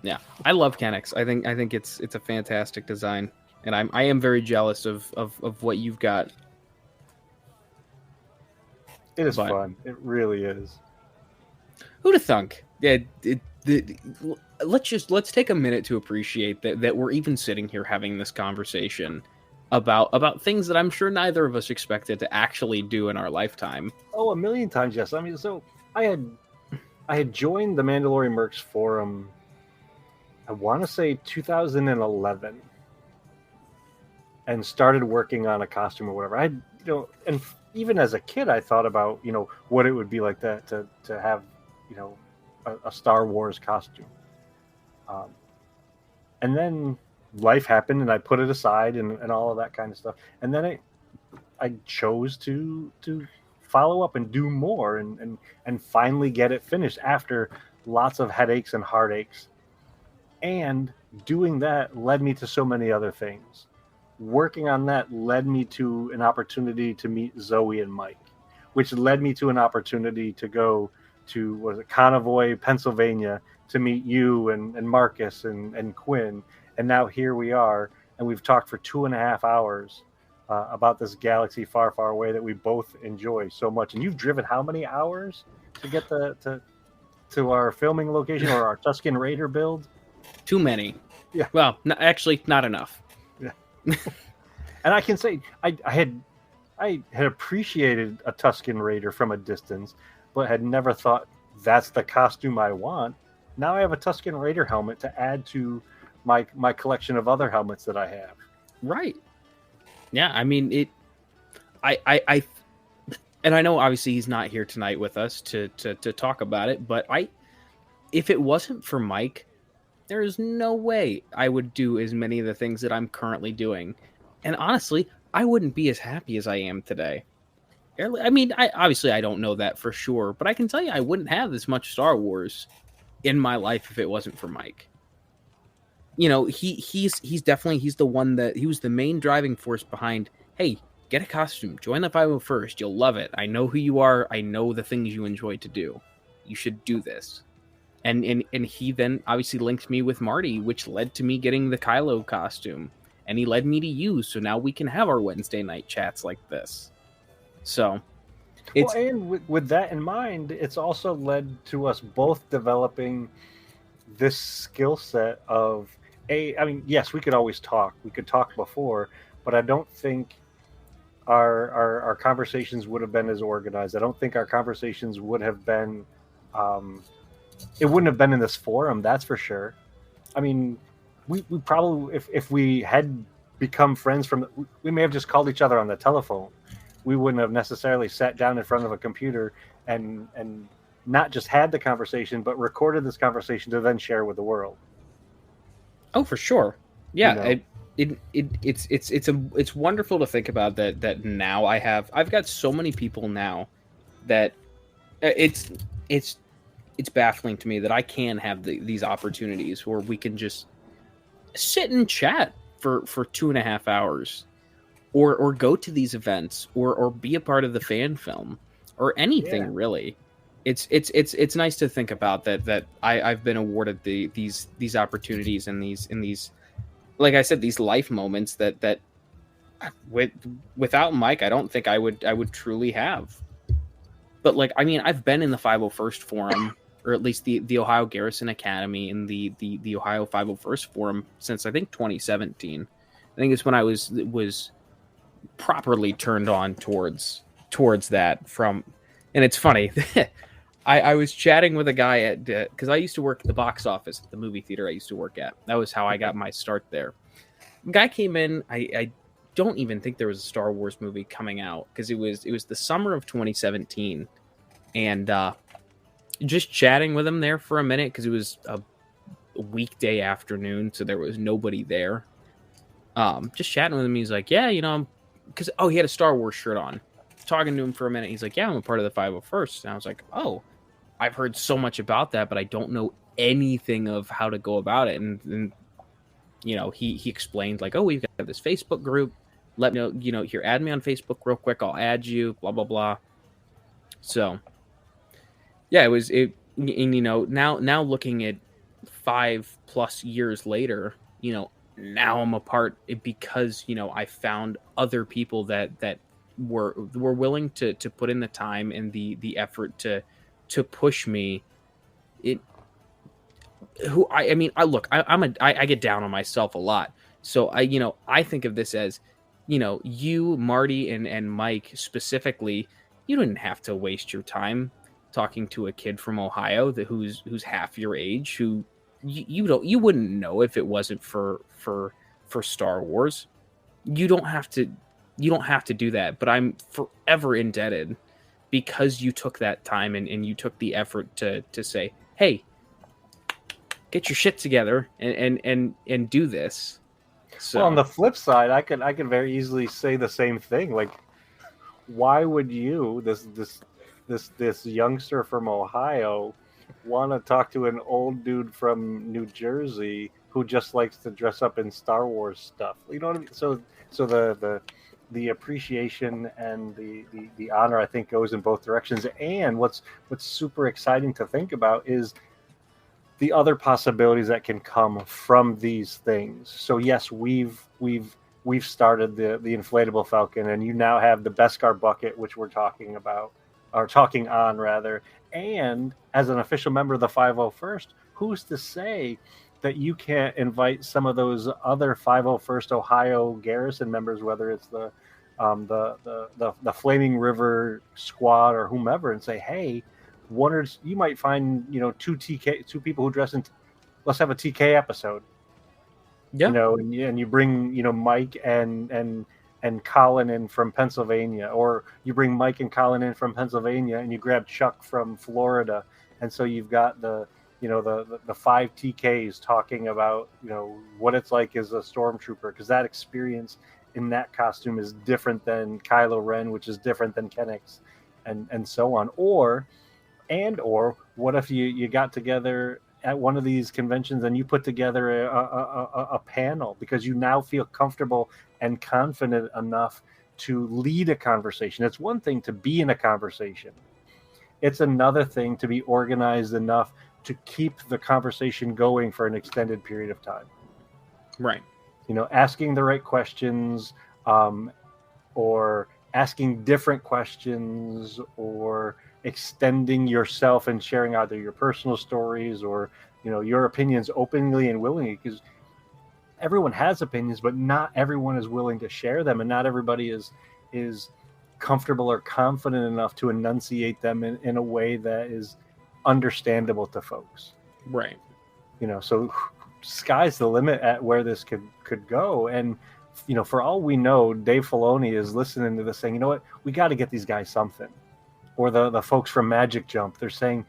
yeah, I love Kennex. I think it's a fantastic design, and I am very jealous of what you've got. It is fun. It really is. Who'd have thunk? Yeah. Let's take a minute to appreciate that we're even sitting here having this conversation about things that I'm sure neither of us expected to actually do in our lifetime. Oh, a million times, yes. I mean, so I had joined the Mandalorian Mercs forum, I want to say 2011, and started working on a costume or whatever. And even as a kid, I thought about what it would be like to have a Star Wars costume. And then life happened, and I put it aside, and all of that kind of stuff. And then I chose to follow up and do more, and finally get it finished after lots of headaches and heartaches. And doing that led me to so many other things. Working on that led me to an opportunity to meet Zoe and Mike, which led me to an opportunity to go to Convoy, Pennsylvania, to meet you and Marcus and Quinn. And now here we are, and we've talked for 2.5 hours about this galaxy far, far away that we both enjoy so much. And you've driven how many hours to get to our filming location or our Tuscan Raider build? Too many. Yeah. Well, actually, not enough. Yeah. And I can say I had appreciated a Tuscan Raider from a distance, but had never thought that's the costume I want. Now I have a Tuscan Raider helmet to add to my collection of other helmets that I have. Right. Yeah, I mean I and I know obviously he's not here tonight with us to talk about it, but if it wasn't for Mike, there is no way I would do as many of the things that I'm currently doing. And honestly, I wouldn't be as happy as I am today. I mean, I don't know that for sure, but I can tell you I wouldn't have this much Star Wars in my life if it wasn't for Mike. He's the one that he was the main driving force behind, hey, get a costume, join the 501st, you'll love it. I know who you are, I know the things you enjoy to do. You should do this. And he then obviously linked me with Marty, which led to me getting the Kylo costume. And he led me to you, so now we can have our Wednesday night chats like this. So, and with that in mind, it's also led to us both developing this skill set of I mean, yes, we could always talk. We could talk before, but I don't think our conversations would have been as organized. I don't think our conversations would have been. It wouldn't have been in this forum, that's for sure. I mean, we probably, if we had become friends we may have just called each other on the telephone. We wouldn't have necessarily sat down in front of a computer and not just had the conversation, but recorded this conversation to then share with the world. Oh, for sure. Yeah. it's wonderful to think about that now I've got so many people now that it's it's it's baffling to me that I can have these opportunities where we can just sit and chat for 2.5 hours, or go to these events, or be a part of the fan film, or anything Yeah. really. It's nice to think about that I've been awarded these opportunities, and these, like I said, these life moments that without Mike, I don't think I would truly have. But like, I mean, I've been in the 501st Forum, or at least the Ohio Garrison Academy, and the Ohio 501st Forum since I think 2017. I think it's when I was properly turned on towards that from. And it's funny. I was chatting with a guy at, because I used to work at the box office at the movie theater I used to work at. That was how I got my start there. Guy came in. I don't even think there was a Star Wars movie coming out, because it was the summer of 2017, and just chatting with him there for a minute, because it was a weekday afternoon, so there was nobody there. Just chatting with him, he's like, yeah, because he had a Star Wars shirt on. Talking to him for a minute, he's like, yeah, I'm a part of the 501st, and I was like, oh, I've heard so much about that, but I don't know anything of how to go about it. And he explained, like, oh, we've got this Facebook group. Let me know, here, add me on Facebook real quick. I'll add you, blah, blah, blah. So, yeah, now looking at 5+ years later, now I'm a part, because, I found other people that were willing to put in the time and the effort to push me. I get down on myself a lot. So I think of this as, you, Marty, and Mike specifically, you didn't have to waste your time talking to a kid from Ohio who's half your age, who you wouldn't know if it wasn't for Star Wars. You don't have to do that, but I'm forever indebted, because you took that time and you took the effort to say, hey, get your shit together and do this. So, Well, on the flip side, I could very easily say the same thing. Like, why would you, this youngster from Ohio, want to talk to an old dude from New Jersey who just likes to dress up in Star Wars stuff? You know what I mean? So the appreciation and the honor, I think, goes in both directions. And what's super exciting to think about is the other possibilities that can come from these things. So yes, we've started the inflatable Falcon, and you now have the Beskar bucket, which we're talking about, or talking on rather. And as an official member of the 501st, who's to say that you can't invite some of those other 501st Ohio Garrison members, whether it's the Flaming River Squad or whomever, and say, hey, you might find two people who dress in. Let's have a TK episode. yeah, And you bring Mike and Colin in from Pennsylvania, or you bring Mike and Colin in from Pennsylvania, and you grab Chuck from Florida, and so you've got the 5 TKs talking about what it's like as a stormtrooper, because that experience in that costume is different than Kylo Ren, which is different than Kennex, and so on. Or what if you got together at one of these conventions and you put together a panel, because you now feel comfortable and confident enough to lead a conversation. It's one thing to be in a conversation. It's another thing to be organized enough to keep the conversation going for an extended period of time. right. Asking the right questions, or asking different questions, or extending yourself and sharing either your personal stories or your opinions openly and willingly, because everyone has opinions, but not everyone is willing to share them, and not everybody is comfortable or confident enough to enunciate them in a way that is understandable to folks. Right. So sky's the limit at where this could go. And for all we know, Dave Filoni is listening to this saying, you know what, we got to get these guys something. Or the folks from Magic Jump, they're saying,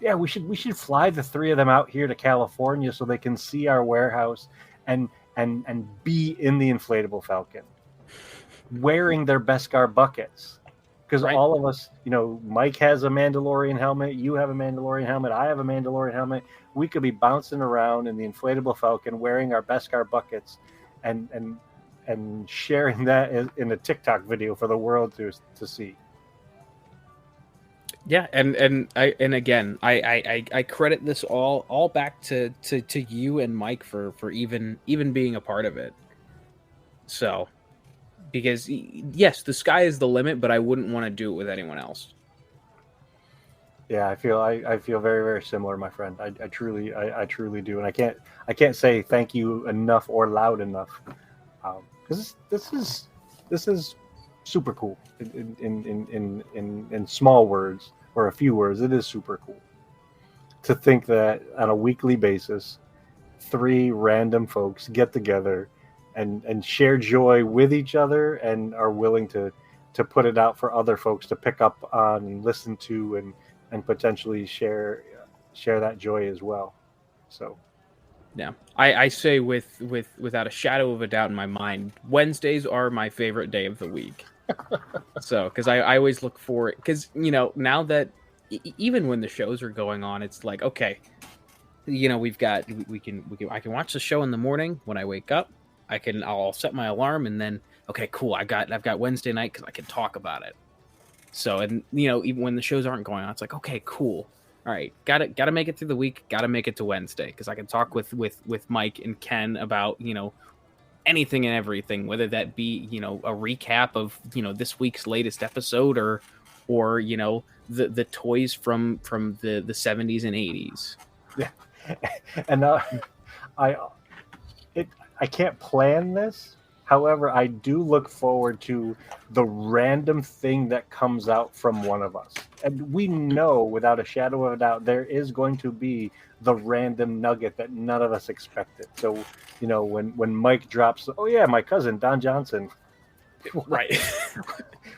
yeah, we should fly the 3 of them out here to California so they can see our warehouse and and be in the inflatable Falcon, wearing their Beskar buckets. Because all of us, Mike has a Mandalorian helmet, you have a Mandalorian helmet, I have a Mandalorian helmet. We could be bouncing around in the inflatable Falcon wearing our Beskar buckets and sharing that in a TikTok video for the world to see. Yeah, and again, I credit this all back to you and Mike for even being a part of it. So, because yes, the sky is the limit, but I wouldn't want to do it with anyone else. Yeah, I feel very, very similar, my friend. I truly do, and I can't say thank you enough or loud enough, because this is super cool. In small words or a few words, it is super cool to think that on a weekly basis, 3 random folks get together and share joy with each other and are willing to put it out for other folks to pick up on and listen to and potentially share that joy as well. So yeah, I say without a shadow of a doubt in my mind, Wednesdays are my favorite day of the week. So, because I always look for it, because now that even when the shows are going on, it's like, okay, we've got we can I can watch the show in the morning when I wake up. I'll set my alarm, and then okay, cool, I've got Wednesday night because I can talk about it. So, and even when the shows aren't going on, it's like, okay, cool, all right, gotta make it through the week, gotta make it to Wednesday because I can talk with Mike and Ken about anything and everything, whether that be a recap of this week's latest episode or the toys from the 70s and 80s. Yeah, and I can't plan this. However, I do look forward to the random thing that comes out from one of us. And we know without a shadow of a doubt there is going to be the random nugget that none of us expected. So, when Mike drops, oh yeah, my cousin, Don Johnson. Right.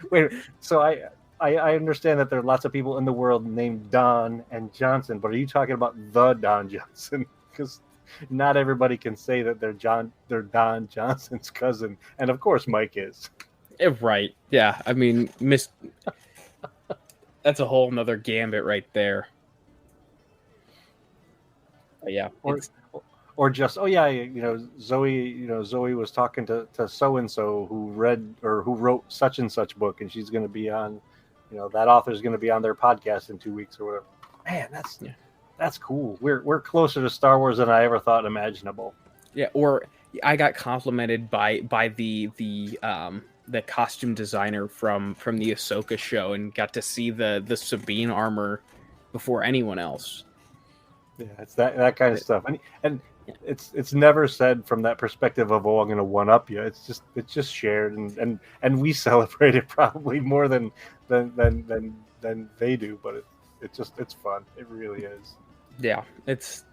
Wait, so I understand that there are lots of people in the world named Don and Johnson, but are you talking about the Don Johnson? Because not everybody can say that they're Don Johnson's cousin, and of course Mike is. Right. Yeah. I mean, that's a whole nother gambit right there. But yeah. Or just Zoe. Zoe was talking to so and so who read or who wrote such and such book, and she's going to be on, that author's going to be on their podcast in 2 weeks or whatever. Man, that's cool. We're closer to Star Wars than I ever thought imaginable. Yeah, or I got complimented by the costume designer from the Ahsoka show and got to see the Sabine armor before anyone else. Yeah, it's that kind of stuff, and it's never said from that perspective of, oh, I'm going to one up you. It's just shared, and we celebrate it probably more than they do, but it's fun. It really is. Yeah, it's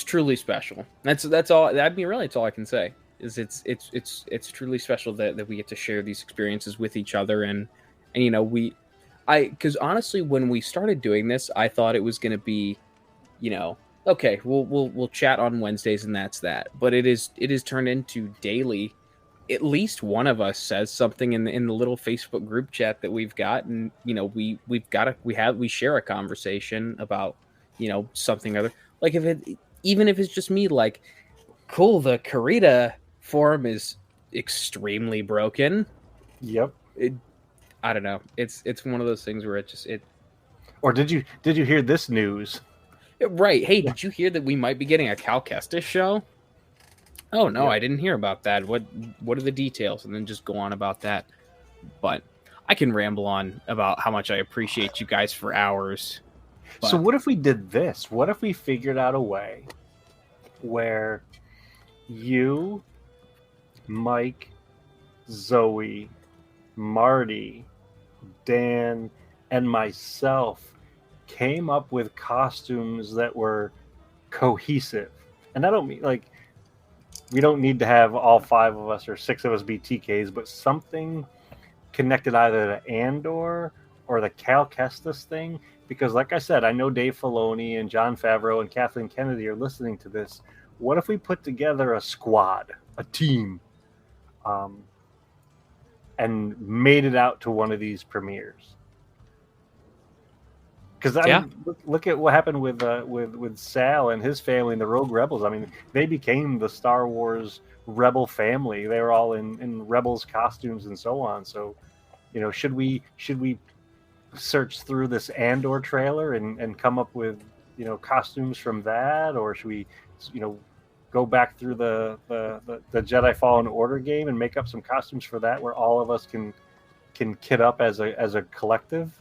truly special. That's all. Really, it's all I can say. Is it's truly special that we get to share these experiences with each other, and because honestly, when we started doing this, I thought it was going to be, okay, we'll chat on Wednesdays and that's that. But it is turned into daily. At least one of us says something in the little Facebook group chat that we've got, and we share a conversation about something other. Like even if it's just me, like, cool, the Karita form is extremely broken. Yep. I don't know. It's one of those things where it. Or did you hear this news? Right. Hey, did you hear that we might be getting a Cal Kestis show? Oh no, yeah. I didn't hear about that. What are the details? And then just go on about that. But I can ramble on about how much I appreciate you guys for hours. But... So what if we did this? What if we figured out a way where you, Mike, Zoe, Marty, Dan, and myself came up with costumes that were cohesive? And I don't mean like we don't need to have all 5 of us or 6 of us be TKs, but something connected either to Andor or the Cal Kestis thing. Because like I said, I know Dave Filoni and Jon Favreau and Kathleen Kennedy are listening to this. what if we put together a squad, a team, and made it out to one of these premieres? Because I mean, look at what happened with Sal and his family and the Rogue Rebels. I mean, they became the Star Wars Rebel family. They were all in Rebels costumes and so on. So, should we search through this Andor trailer and come up with costumes from that, or should we go back through the Jedi Fallen Order game and make up some costumes for that, where all of us can kit up as a collective?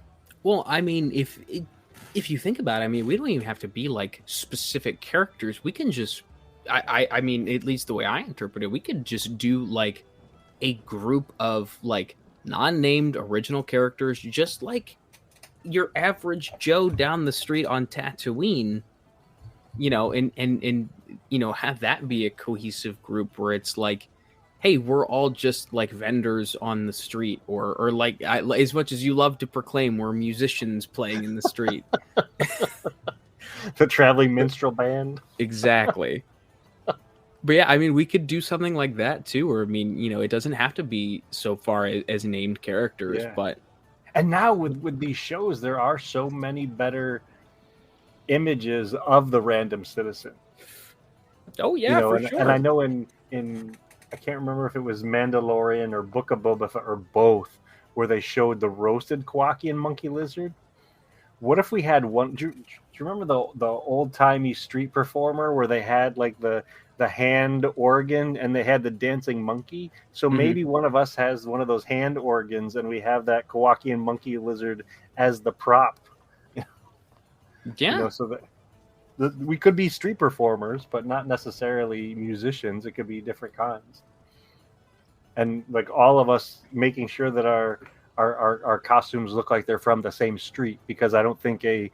Well, I mean, if you think about it, I mean, we don't even have to be like specific characters. We can just, I mean, at least the way I interpret it, we could just do like a group of like non-named original characters, just like your average Joe down the street on Tatooine, and have that be a cohesive group where it's like, hey, we're all just like vendors on the street, or like, as much as you love to proclaim, we're musicians playing in the street. The traveling minstrel band. Exactly. But yeah, I mean, we could do something like that too. Or I mean, it doesn't have to be so far as named characters, but. And now with these shows, there are so many better images of the random citizen. Oh yeah, for sure. And I know in I can't remember if it was Mandalorian or Book of Boba Fett or both, where they showed the roasted Kowakian monkey lizard. What if we had one? Do you remember the old timey street performer where they had like the hand organ and they had the dancing monkey? So maybe one of us has one of those hand organs and we have that Kowakian monkey lizard as the prop. Yeah. So that we could be street performers, but not necessarily musicians. It could be different kinds. And like all of us making sure that our costumes look like they're from the same street, because I don't think a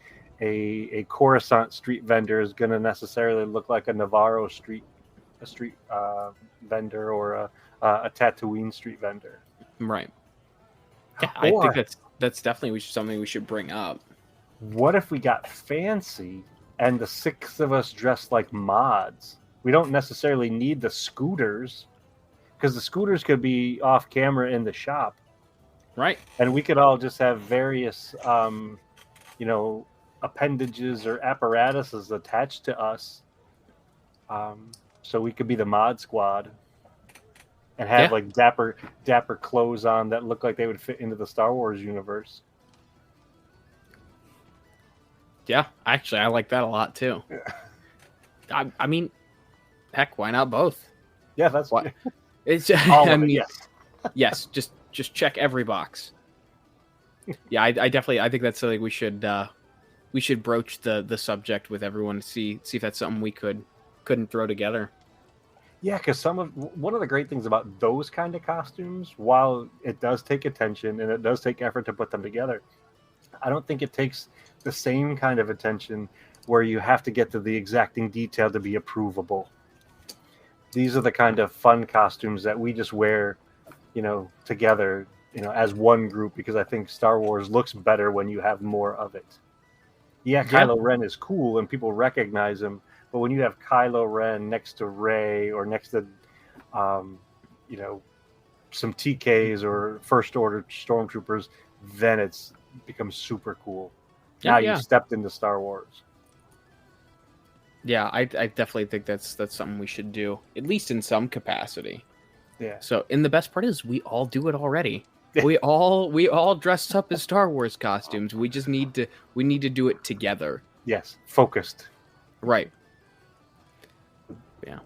Coruscant street vendor is going to necessarily look like a Navarro street vendor or a Tatooine street vendor. Right. Yeah, I think that's definitely something we should bring up. What if we got fancy and the 6 of us dressed like mods? We don't necessarily need the scooters, because the scooters could be off camera in the shop. Right. And we could all just have various, appendages or apparatuses attached to us. So we could be the mod squad and have like dapper clothes on that look like they would fit into the Star Wars universe. Yeah, actually, I like that a lot too. Yeah. I mean, heck, why not both? Yeah, that's what. It's. Yes. Just check every box. Yeah, I think that's something we should broach the subject with everyone to see if that's something we couldn't throw together. Yeah, because one of the great things about those kind of costumes, while it does take attention and it does take effort to put them together, I don't think it takes the same kind of attention where you have to get to the exacting detail to be approvable. These are the kind of fun costumes that we just wear, together, as one group, because I think Star Wars looks better when you have more of it. Yeah, Kylo Ren is cool and people recognize him, but when you have Kylo Ren next to Rey or next to, some TKs or First Order stormtroopers, then it's becomes super cool. Now you stepped into Star Wars. Yeah, I definitely think that's something we should do, at least in some capacity. Yeah. So, and the best part is we all do it already. we all dressed up as Star Wars costumes. We just need to do it together. Yes, focused. Right. Yeah.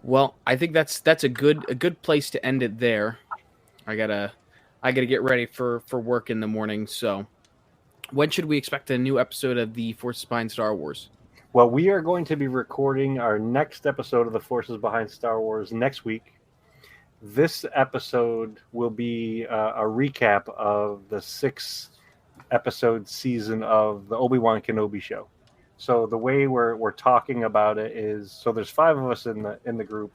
Well, I think that's a good place to end it there. I gotta get ready for work in the morning. So, when should we expect a new episode of the Forces Behind Star Wars? Well, we are going to be recording our next episode of the Forces Behind Star Wars next week. This episode will be a recap of the 6-episode season of the Obi-Wan Kenobi show. So the way we're talking about it is, so there's 5 of us in the group.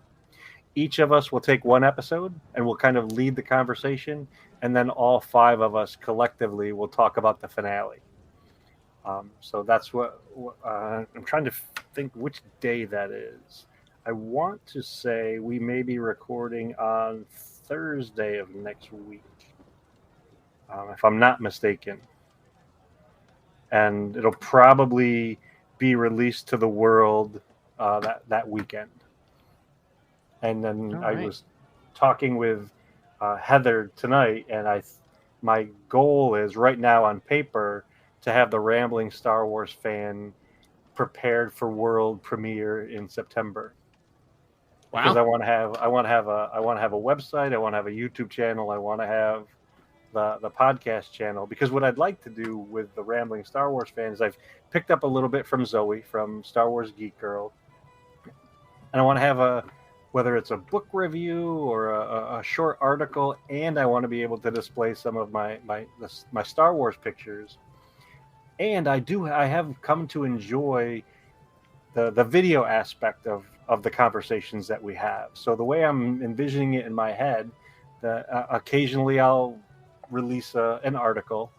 Each of us will take one episode and we'll kind of lead the conversation, and then all 5 of us collectively will talk about the finale. So that's what I'm trying to think which day that is. I want to say we may be recording on Thursday of next week, if I'm not mistaken. And it'll probably be released to the world that weekend. And then I was talking with Heather tonight, and my goal is right now on paper to have the Rambling Star Wars fan prepared for world premiere in September. Wow. Because I want to have a website, I want to have a YouTube channel, I want to have the podcast channel. Because what I'd like to do with the Rambling Star Wars fans, I've picked up a little bit from Zoe from Star Wars Geek Girl, and I want to have whether it's a book review or a short article, and I want to be able to display some of my Star Wars pictures. And I have come to enjoy the video aspect of the conversations that we have. So the way I'm envisioning it in my head, occasionally I'll release an article,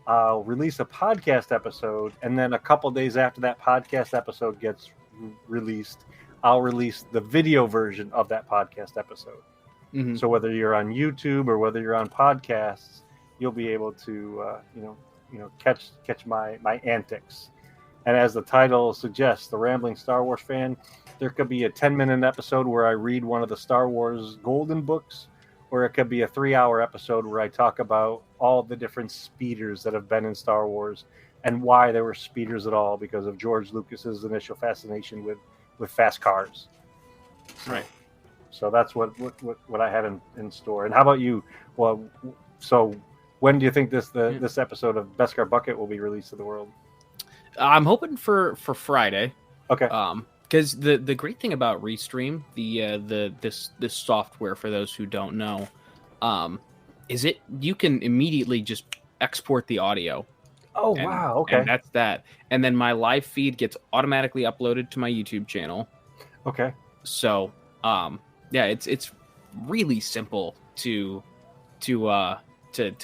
I'll release a podcast episode, and then a couple days after that podcast episode gets released, I'll release the video version of that podcast episode. Mm-hmm. So whether you're on YouTube or whether you're on podcasts, you'll be able to catch my antics. And as the title suggests, the Rambling Star Wars fan, there could be a 10-minute episode where I read one of the Star Wars Golden books, or it could be a 3-hour episode where I talk about all the different speeders that have been in Star Wars and why they were speeders at all, because of George Lucas's initial fascination with fast cars. Right. So that's what I have in store. And how about you? Well, so when do you think this episode of Beskar Bucket will be released to the world? I'm hoping for Friday. Okay. Because the great thing about Restream, this software, for those who don't know, is you can immediately just export the audio. Oh, wow. Okay. And that's that. And then my live feed gets automatically uploaded to my YouTube channel. Okay. So, it's really simple to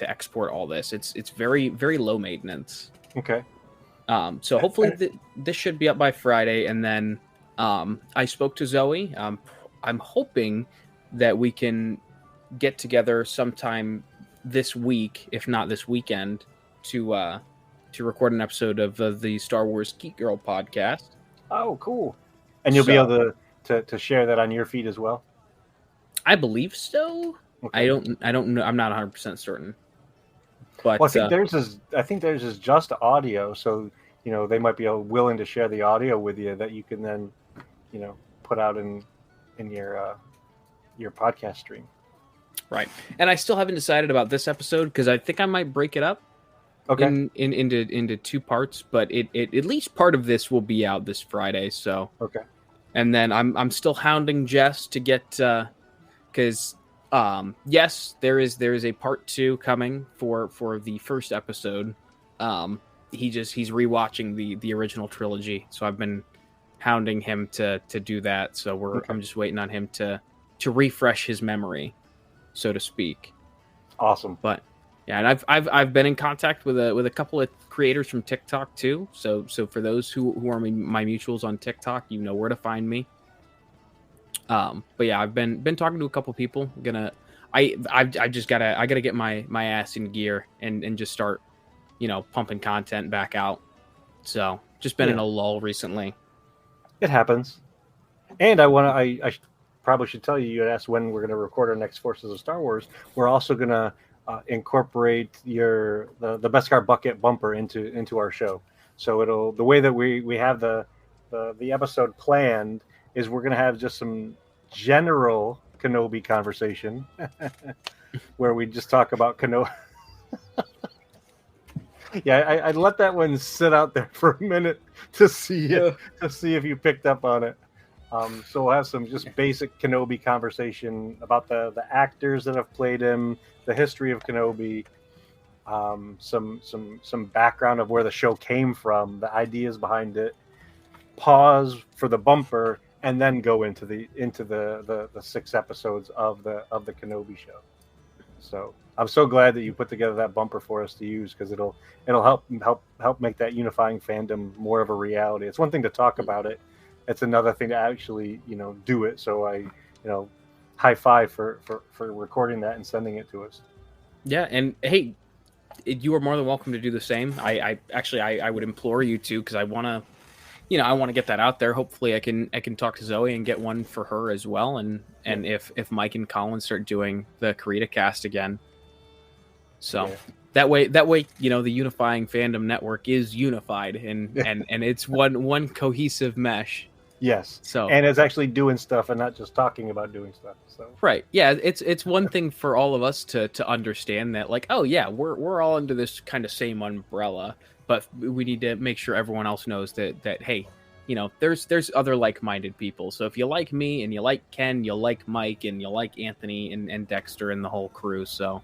export all this. It's very, very low maintenance. Okay. So hopefully this should be up by Friday. And then I spoke to Zoe. I'm hoping that we can get together sometime this week, if not this weekend, to record an episode of the Star Wars Geek Girl podcast. Oh, cool! And you'll be able to share that on your feed as well. I believe so. Okay. I don't know. I'm not 100% certain. But I think theirs is just audio, so they might be willing to share the audio with you that you can then put out in your podcast stream. Right. And I still haven't decided about this episode because I think I might break it up. Okay. Into 2 parts, but it at least part of this will be out this Friday. So okay. And then I'm still hounding Jess to get because yes, there is a part 2 coming for the first episode. He's rewatching the original trilogy, so I've been hounding him to do that. So I'm just waiting on him to refresh his memory, so to speak. Awesome. But yeah, and I've been in contact with a couple of creators from TikTok too. So for those who are my mutuals on TikTok, you know where to find me. But yeah, I've been talking to a couple people. I gotta get my ass in gear and just start, pumping content back out. So just been in a lull recently. It happens. And I probably should tell you, you had asked when we're going to record our next Forces of Star Wars. We're also going to incorporate the Beskar Bucket bumper into our show. So the way that we have the episode planned is we're going to have just some general Kenobi conversation where we just talk about Kenobi. Yeah, I let that one sit out there for a minute to see if you picked up on it. So we'll have some just basic Kenobi conversation about the actors that have played him, the history of Kenobi, some background of where the show came from, the ideas behind it. Pause for the bumper, and then go into the 6 episodes of the Kenobi show. So I'm so glad that you put together that bumper for us to use, because it'll help make that unifying fandom more of a reality. It's one thing to talk about it. it's another thing to actually, do it. So high five for recording that and sending it to us. Yeah, and hey, you are more than welcome to do the same. I actually I would implore you to, because I want to, I want to get that out there. Hopefully I can talk to Zoe and get one for her as well. And if Mike and Colin start doing the Karita cast again, so that way, the unifying fandom network is unified and it's one cohesive mesh. Yes. So, and it's actually doing stuff and not just talking about doing stuff. So right. Yeah, it's one thing for all of us to understand that, like, oh yeah, we're all under this kind of same umbrella, but we need to make sure everyone else knows that hey, there's other like-minded people. So if you like me and you like Ken, you'll like Mike and you'll like Anthony and Dexter and the whole crew. So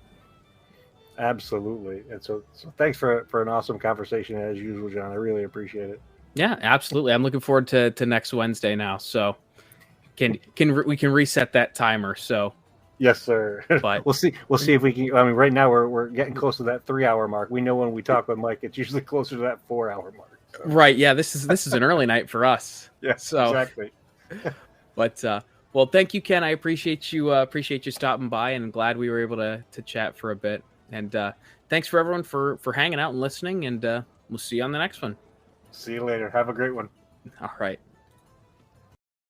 absolutely. And so thanks for an awesome conversation as usual, John. I really appreciate it. Yeah, absolutely. I'm looking forward to next Wednesday now. So we can reset that timer. So yes, sir. But we'll see if we can. I mean, right now we're getting close to that 3-hour mark. We know when we talk with Mike, it's usually closer to that 4-hour mark. So. Right. Yeah. This is an early night for us. Yeah. So exactly. But well, thank you, Ken. I appreciate you stopping by, and I'm glad we were able to chat for a bit. And thanks for everyone for hanging out and listening. And we'll see you on the next one. See you later. Have a great one. All right.